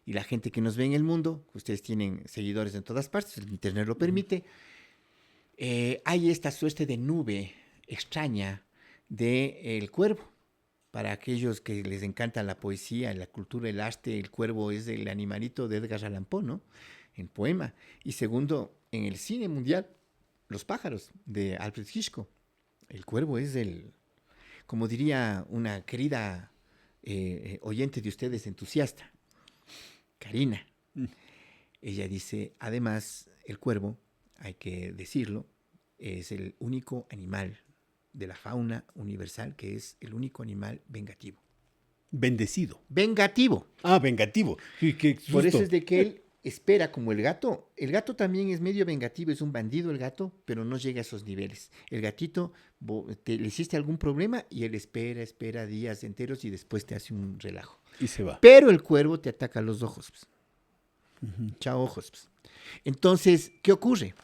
y la gente que nos ve en el mundo, ustedes tienen seguidores en todas partes, el internet lo permite, hay esta suerte de nube extraña del cuervo. Para aquellos que les encanta la poesía, la cultura, el arte, el cuervo es el animalito de Edgar Allan Poe, ¿no? En poema. Y segundo, en el cine mundial, Los pájaros, de Alfred Hitchcock. El cuervo es como diría una querida oyente de ustedes, entusiasta, Karina. Ella dice, además, el cuervo, hay que decirlo, es el único animal de la fauna universal que es el único animal vengativo. Bendecido. Vengativo. Ah, vengativo. Sí, qué susto. Por eso es de que él espera como el gato. El gato también es medio vengativo, es un bandido el gato, pero no llega a esos niveles. El gatito, le hiciste algún problema y él espera días enteros y después te hace un relajo. Y se va. Pero el cuervo te ataca los ojos. Pues. Uh-huh. Chao ojos. Pues. Entonces, ¿qué ocurre?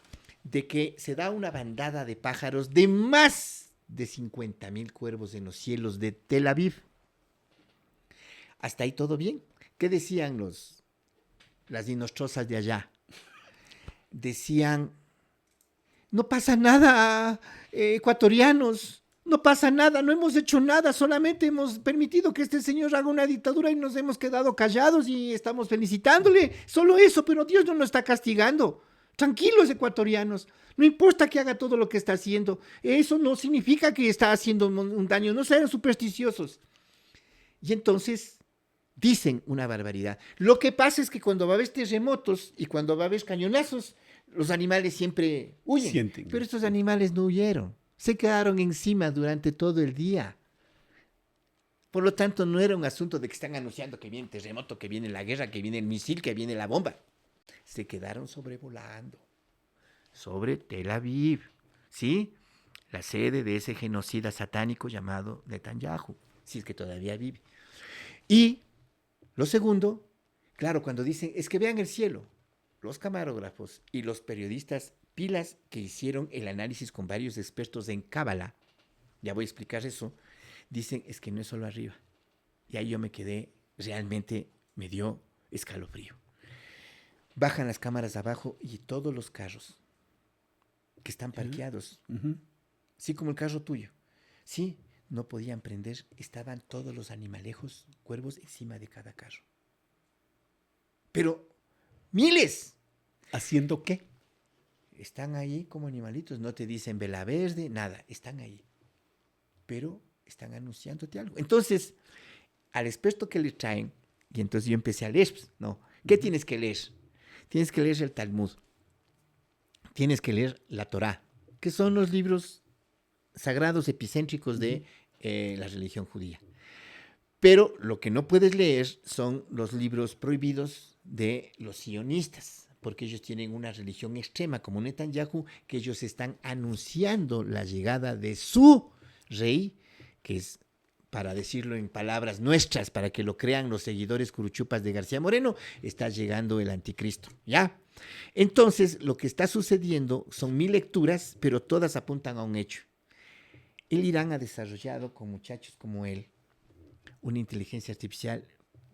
De que se da una bandada de pájaros de más de 50.000 cuervos en los cielos de Tel Aviv. Hasta ahí todo bien. ¿Qué decían las dinostrosas de allá? Decían, no pasa nada, ecuatorianos, no pasa nada, no hemos hecho nada, solamente hemos permitido que este señor haga una dictadura y nos hemos quedado callados y estamos felicitándole, solo eso, pero Dios no nos está castigando. Tranquilos, ecuatorianos, no importa que haga todo lo que está haciendo, eso no significa que está haciendo un daño, no sean supersticiosos. Y entonces dicen una barbaridad. Lo que pasa es que cuando va a haber terremotos y cuando va a haber cañonazos, los animales siempre huyen. Sienten. Pero estos animales no huyeron. Se quedaron encima durante todo el día. Por lo tanto, no era un asunto de que están anunciando que viene el terremoto, que viene la guerra, que viene el misil, que viene la bomba. Se quedaron sobrevolando sobre Tel Aviv, ¿sí? La sede de ese genocida satánico llamado Netanyahu, si es que todavía vive. Y lo segundo, claro, cuando dicen, es que vean el cielo, los camarógrafos y los periodistas pilas que hicieron el análisis con varios expertos en Cábala, ya voy a explicar eso, dicen, es que no es solo arriba. Y ahí yo me quedé, realmente me dio escalofrío. Bajan las cámaras abajo y todos los carros que están parqueados, sí, como el carro tuyo, sí, no podían prender, estaban todos los animalejos, cuervos encima de cada carro. Pero miles. ¿Haciendo qué? Están ahí como animalitos, no te dicen vela verde, nada, están ahí. Pero están anunciándote algo. Entonces, al experto que le traen, y entonces yo empecé a leer, ¿no? ¿Qué tienes que leer? Tienes que leer el Talmud, tienes que leer la Torá, que son los libros sagrados epicéntricos de la religión judía. Pero lo que no puedes leer son los libros prohibidos de los sionistas, porque ellos tienen una religión extrema, como Netanyahu, que ellos están anunciando la llegada de su rey, que es, para decirlo en palabras nuestras, para que lo crean los seguidores curuchupas de García Moreno, está llegando el anticristo, ¿ya? Entonces, lo que está sucediendo son 1000 lecturas, pero todas apuntan a un hecho. El Irán ha desarrollado con muchachos como él una inteligencia artificial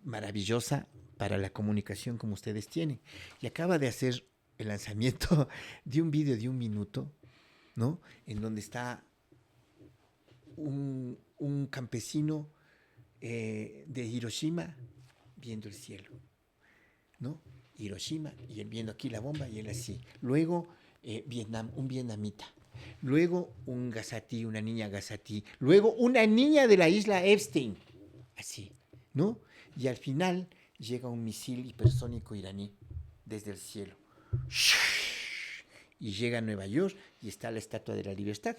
maravillosa para la comunicación como ustedes tienen. Y acaba de hacer el lanzamiento de un video de 1 minuto, ¿no? En donde está un campesino de Hiroshima viendo el cielo, ¿no? Hiroshima, y él viendo aquí la bomba y él así. Luego, Vietnam, un vietnamita. Luego, un gazatí, una niña gazatí. Luego, una niña de la isla Epstein. Así, ¿no? Y al final llega un misil hipersónico iraní desde el cielo. Y llega a Nueva York y está la Estatua de la Libertad.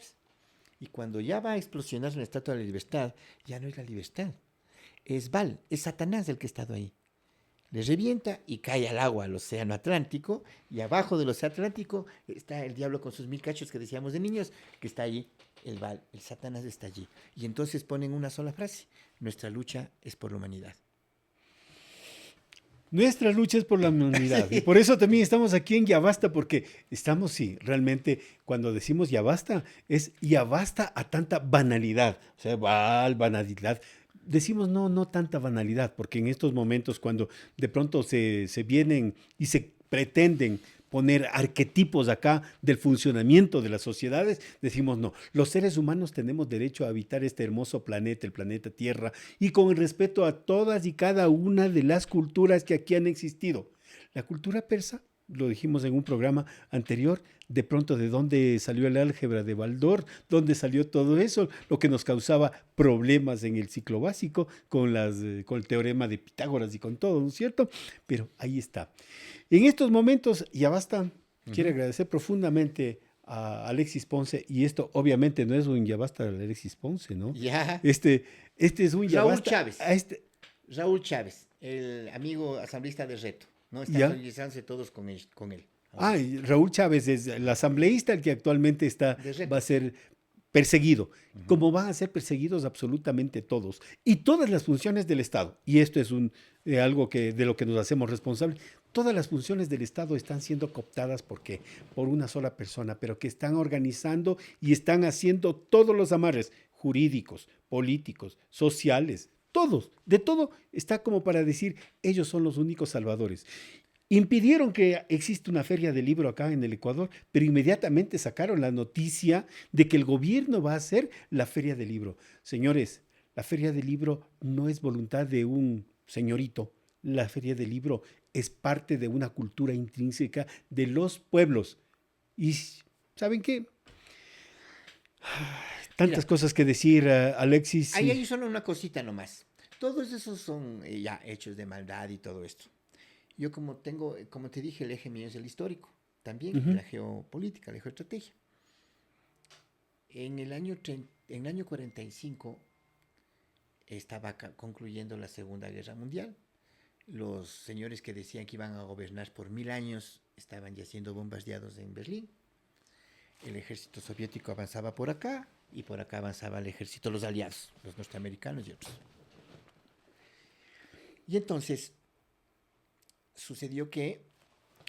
Y cuando ya va a explosionar la Estatua de la Libertad, ya no es la libertad. Es Baal, es Satanás el que ha estado ahí. Le revienta y cae al agua, al océano Atlántico, y abajo del océano Atlántico está el diablo con sus 1000 cachos que decíamos de niños, que está ahí, el Baal, el Satanás está allí. Y entonces ponen una sola frase: nuestra lucha es por la humanidad. Nuestra lucha es por la humanidad. Sí. Y por eso también estamos aquí en Ya Basta, porque estamos, sí, realmente cuando decimos ya basta, es ya basta a tanta banalidad. O sea, banalidad. Decimos no tanta banalidad, porque en estos momentos cuando de pronto se vienen y se pretenden poner arquetipos acá del funcionamiento de las sociedades, decimos no, los seres humanos tenemos derecho a habitar este hermoso planeta, el planeta Tierra, y con el respeto a todas y cada una de las culturas que aquí han existido. La cultura persa, lo dijimos en un programa anterior, de pronto de dónde salió el álgebra de Baldor, dónde salió todo eso, lo que nos causaba problemas en el ciclo básico con el teorema de Pitágoras y con todo, ¿no es cierto? Pero ahí está. En estos momentos, Ya Basta quiere agradecer profundamente a Alexis Ponce, y esto obviamente no es un Ya Basta de Alexis Ponce, ¿no? Ya. Este es un Ya Basta. Chávez. Raúl Chávez, el amigo asambleísta de Reto, ¿no? Están solidarizándose todos con él. Y Raúl Chávez es el asambleísta, el que actualmente va a ser perseguido, como van a ser perseguidos absolutamente todos y todas las funciones del Estado. Y esto es algo de lo que nos hacemos responsables. Todas las funciones del Estado están siendo cooptadas por una sola persona, pero que están organizando y están haciendo todos los amarres jurídicos, políticos, sociales, todos, de todo está como para decir, ellos son los únicos salvadores. Impidieron que exista una feria del libro acá en el Ecuador, pero inmediatamente sacaron la noticia de que el gobierno va a hacer la feria del libro. Señores, la feria del libro no es voluntad de un señorito. La feria del libro es parte de una cultura intrínseca de los pueblos. Y ¿saben qué? Tantas Mira, cosas que decir, Alexis. ahí hay solo una cosita nomás. Todos esos son ya hechos de maldad y todo esto. Yo como tengo, como te dije, el eje mío es el histórico, también la geopolítica, la geoestrategia. En el año 45 estaba concluyendo la Segunda Guerra Mundial. Los señores que decían que iban a gobernar por 1000 años estaban ya siendo bombardeados en Berlín. El ejército soviético avanzaba por acá y por acá avanzaba el ejército de los aliados, los norteamericanos y otros. Y entonces sucedió que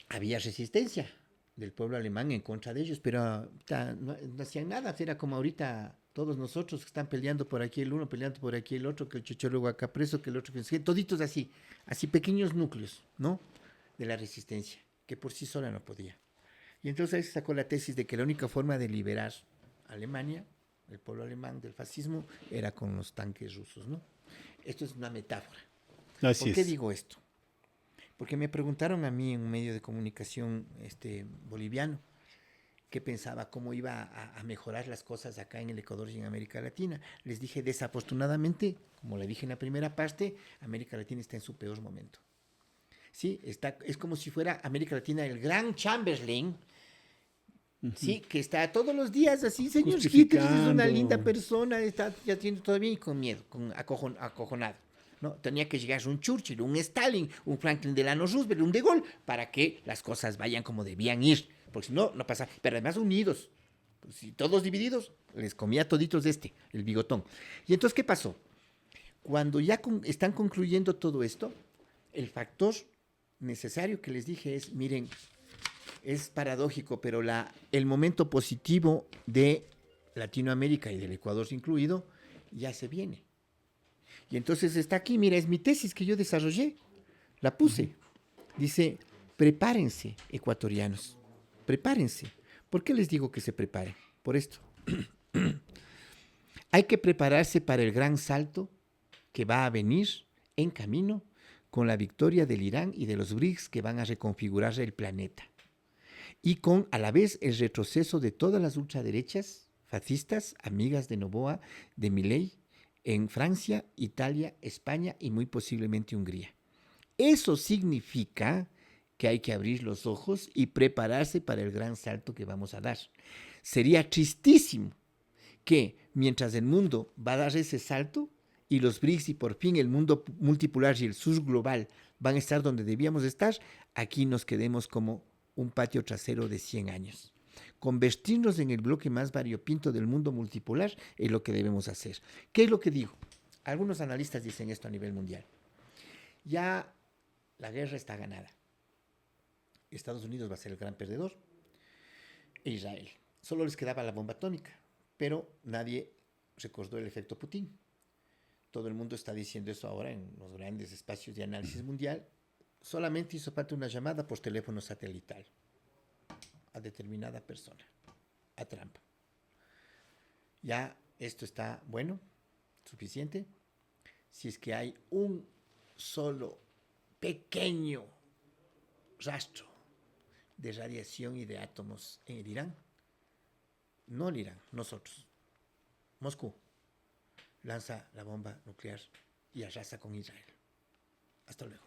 había resistencia del pueblo alemán en contra de ellos, pero no hacían nada. Era como ahorita todos nosotros que están peleando por aquí el uno, peleando por aquí el otro, que el chichólogo acá preso, que el otro que toditos así pequeños núcleos, ¿no? De la resistencia, que por sí sola no podía. Y entonces ahí se sacó la tesis de que la única forma de liberar a Alemania, el pueblo alemán del fascismo, era con los tanques rusos, ¿no? Esto es una metáfora. Así ¿Por qué es. digo esto? Porque me preguntaron a mí en un medio de comunicación boliviano qué pensaba, cómo iba a mejorar las cosas acá en el Ecuador y en América Latina. Les dije, desafortunadamente, como le dije en la primera parte, América Latina está en su peor momento. ¿Sí? Es como si fuera América Latina el gran Chamberlain, ¿sí? Que está todos los días así, señor Hitler es una linda Justificando. persona, está ya tiene todo bien y con miedo, acojonado. ¿No? Tenía que llegar un Churchill, un Stalin, un Franklin Delano Roosevelt, un De Gaulle, para que las cosas vayan como debían ir. Porque si no, no pasa. Pero además unidos. Pues, si todos divididos, les comía toditos el bigotón. Y entonces, ¿qué pasó? Cuando ya están concluyendo todo esto, el factor necesario que les dije es, miren, es paradójico, pero el momento positivo de Latinoamérica y del Ecuador incluido ya se viene. Y entonces está aquí, mira, es mi tesis que yo desarrollé, la puse. Dice, prepárense, ecuatorianos, prepárense. ¿Por qué les digo que se preparen? Por esto. Hay que prepararse para el gran salto que va a venir en camino con la victoria del Irán y de los BRICS que van a reconfigurar el planeta. Y con, a la vez, el retroceso de todas las ultraderechas fascistas, amigas de Noboa, de Milei, en Francia, Italia, España y muy posiblemente Hungría. Eso significa que hay que abrir los ojos y prepararse para el gran salto que vamos a dar. Sería tristísimo que mientras el mundo va a dar ese salto y los BRICS y por fin el mundo multipolar y el sur global van a estar donde debíamos estar, aquí nos quedemos como un patio trasero de 100 años. Convertirnos en el bloque más variopinto del mundo multipolar es lo que debemos hacer. ¿Qué es lo que digo? Algunos analistas dicen esto a nivel mundial. Ya la guerra está ganada. Estados Unidos va a ser el gran perdedor. E Israel. Solo les quedaba la bomba atómica, pero nadie recordó el efecto Putin. Todo el mundo está diciendo eso ahora en los grandes espacios de análisis mundial. Solamente hizo falta una llamada por teléfono satelital a determinada persona, a Trump. Ya esto está bueno, suficiente. Si es que hay un solo pequeño rastro de radiación y de átomos en el Irán, no el Irán, nosotros, Moscú, lanza la bomba nuclear y arrasa con Israel. Hasta luego.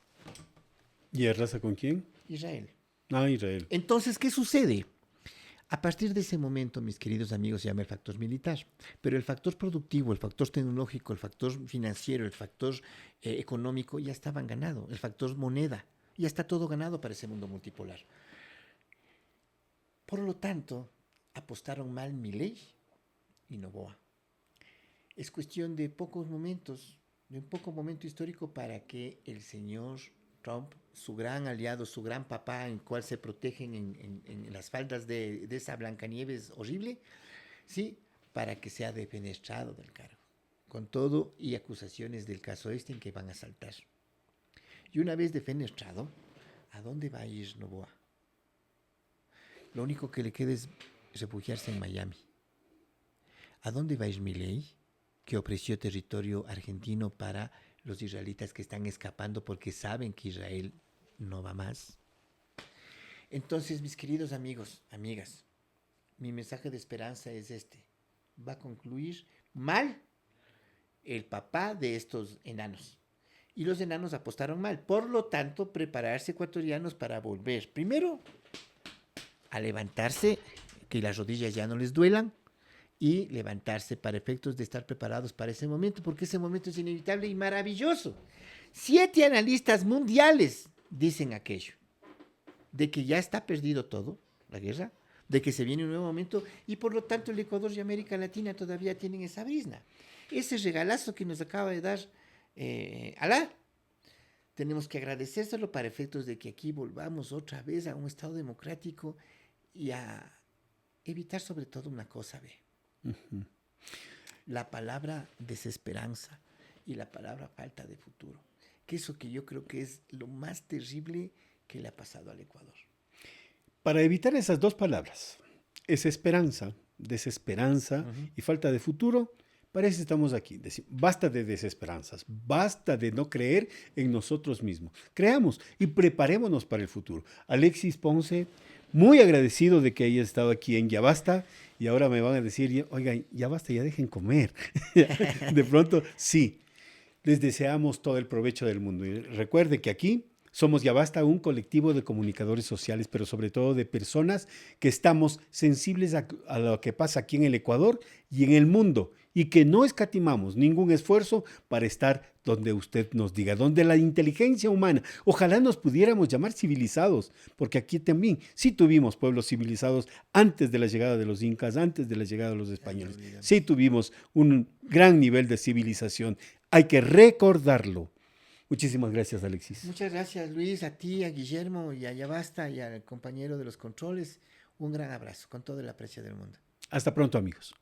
¿Y arrasa con quién? Israel. Ah, Israel. Entonces, ¿qué sucede? A partir de ese momento, mis queridos amigos, se llama el factor militar, pero el factor productivo, el factor tecnológico, el factor financiero, el factor económico ya estaban ganados, el factor moneda, ya está todo ganado para ese mundo multipolar. Por lo tanto, apostaron mal Milei y Noboa. Es cuestión de pocos momentos, de un poco momento histórico para que el señor Trump, su gran aliado, su gran papá, en cual se protegen en las faldas de esa Blancanieves horrible, ¿sí? Para que sea defenestrado del cargo, con todo y acusaciones del caso Epstein que van a saltar. Y una vez defenestrado, ¿a dónde va a ir Noboa? Lo único que le queda es refugiarse en Miami. ¿A dónde va a ir Milei, que ofreció territorio argentino para los israelitas que están escapando porque saben que Israel no va más? Entonces, mis queridos amigos, amigas, mi mensaje de esperanza es este. Va a concluir mal el papá de estos enanos. Y los enanos apostaron mal. Por lo tanto, prepararse ecuatorianos para volver. Primero, a levantarse, que las rodillas ya no les duelan, y levantarse para efectos de estar preparados para ese momento, porque ese momento es inevitable y maravilloso. 7 analistas mundiales dicen aquello, de que ya está perdido todo, la guerra, de que se viene un nuevo momento, y por lo tanto el Ecuador y América Latina todavía tienen esa brizna. Ese regalazo que nos acaba de dar Alá, tenemos que agradecérselo para efectos de que aquí volvamos otra vez a un Estado democrático y a evitar sobre todo una cosa, ve. La palabra desesperanza y la palabra falta de futuro, que eso que yo creo que es lo más terrible que le ha pasado al Ecuador. Para evitar esas dos palabras, esa esperanza, desesperanza y falta de futuro, para eso estamos aquí. Basta de desesperanzas, basta de no creer en nosotros mismos. Creamos y preparémonos para el futuro. Alexis Ponce, muy agradecido de que hayas estado aquí en Ya Basta, y ahora me van a decir, oigan, ya basta, ya dejen comer. De pronto, sí, les deseamos todo el provecho del mundo. Y recuerden que aquí somos Ya Basta, un colectivo de comunicadores sociales, pero sobre todo de personas que estamos sensibles a lo que pasa aquí en el Ecuador y en el mundo, y que no escatimamos ningún esfuerzo para estar donde usted nos diga, donde la inteligencia humana, ojalá nos pudiéramos llamar civilizados, porque aquí también sí tuvimos pueblos civilizados antes de la llegada de los incas, antes de la llegada de los españoles. Sí tuvimos un gran nivel de civilización. Hay que recordarlo. Muchísimas gracias, Alexis. Muchas gracias, Luis, a ti, a Guillermo y a Ya Basta y al compañero de los controles. Un gran abrazo, con todo el aprecio del mundo. Hasta pronto, amigos.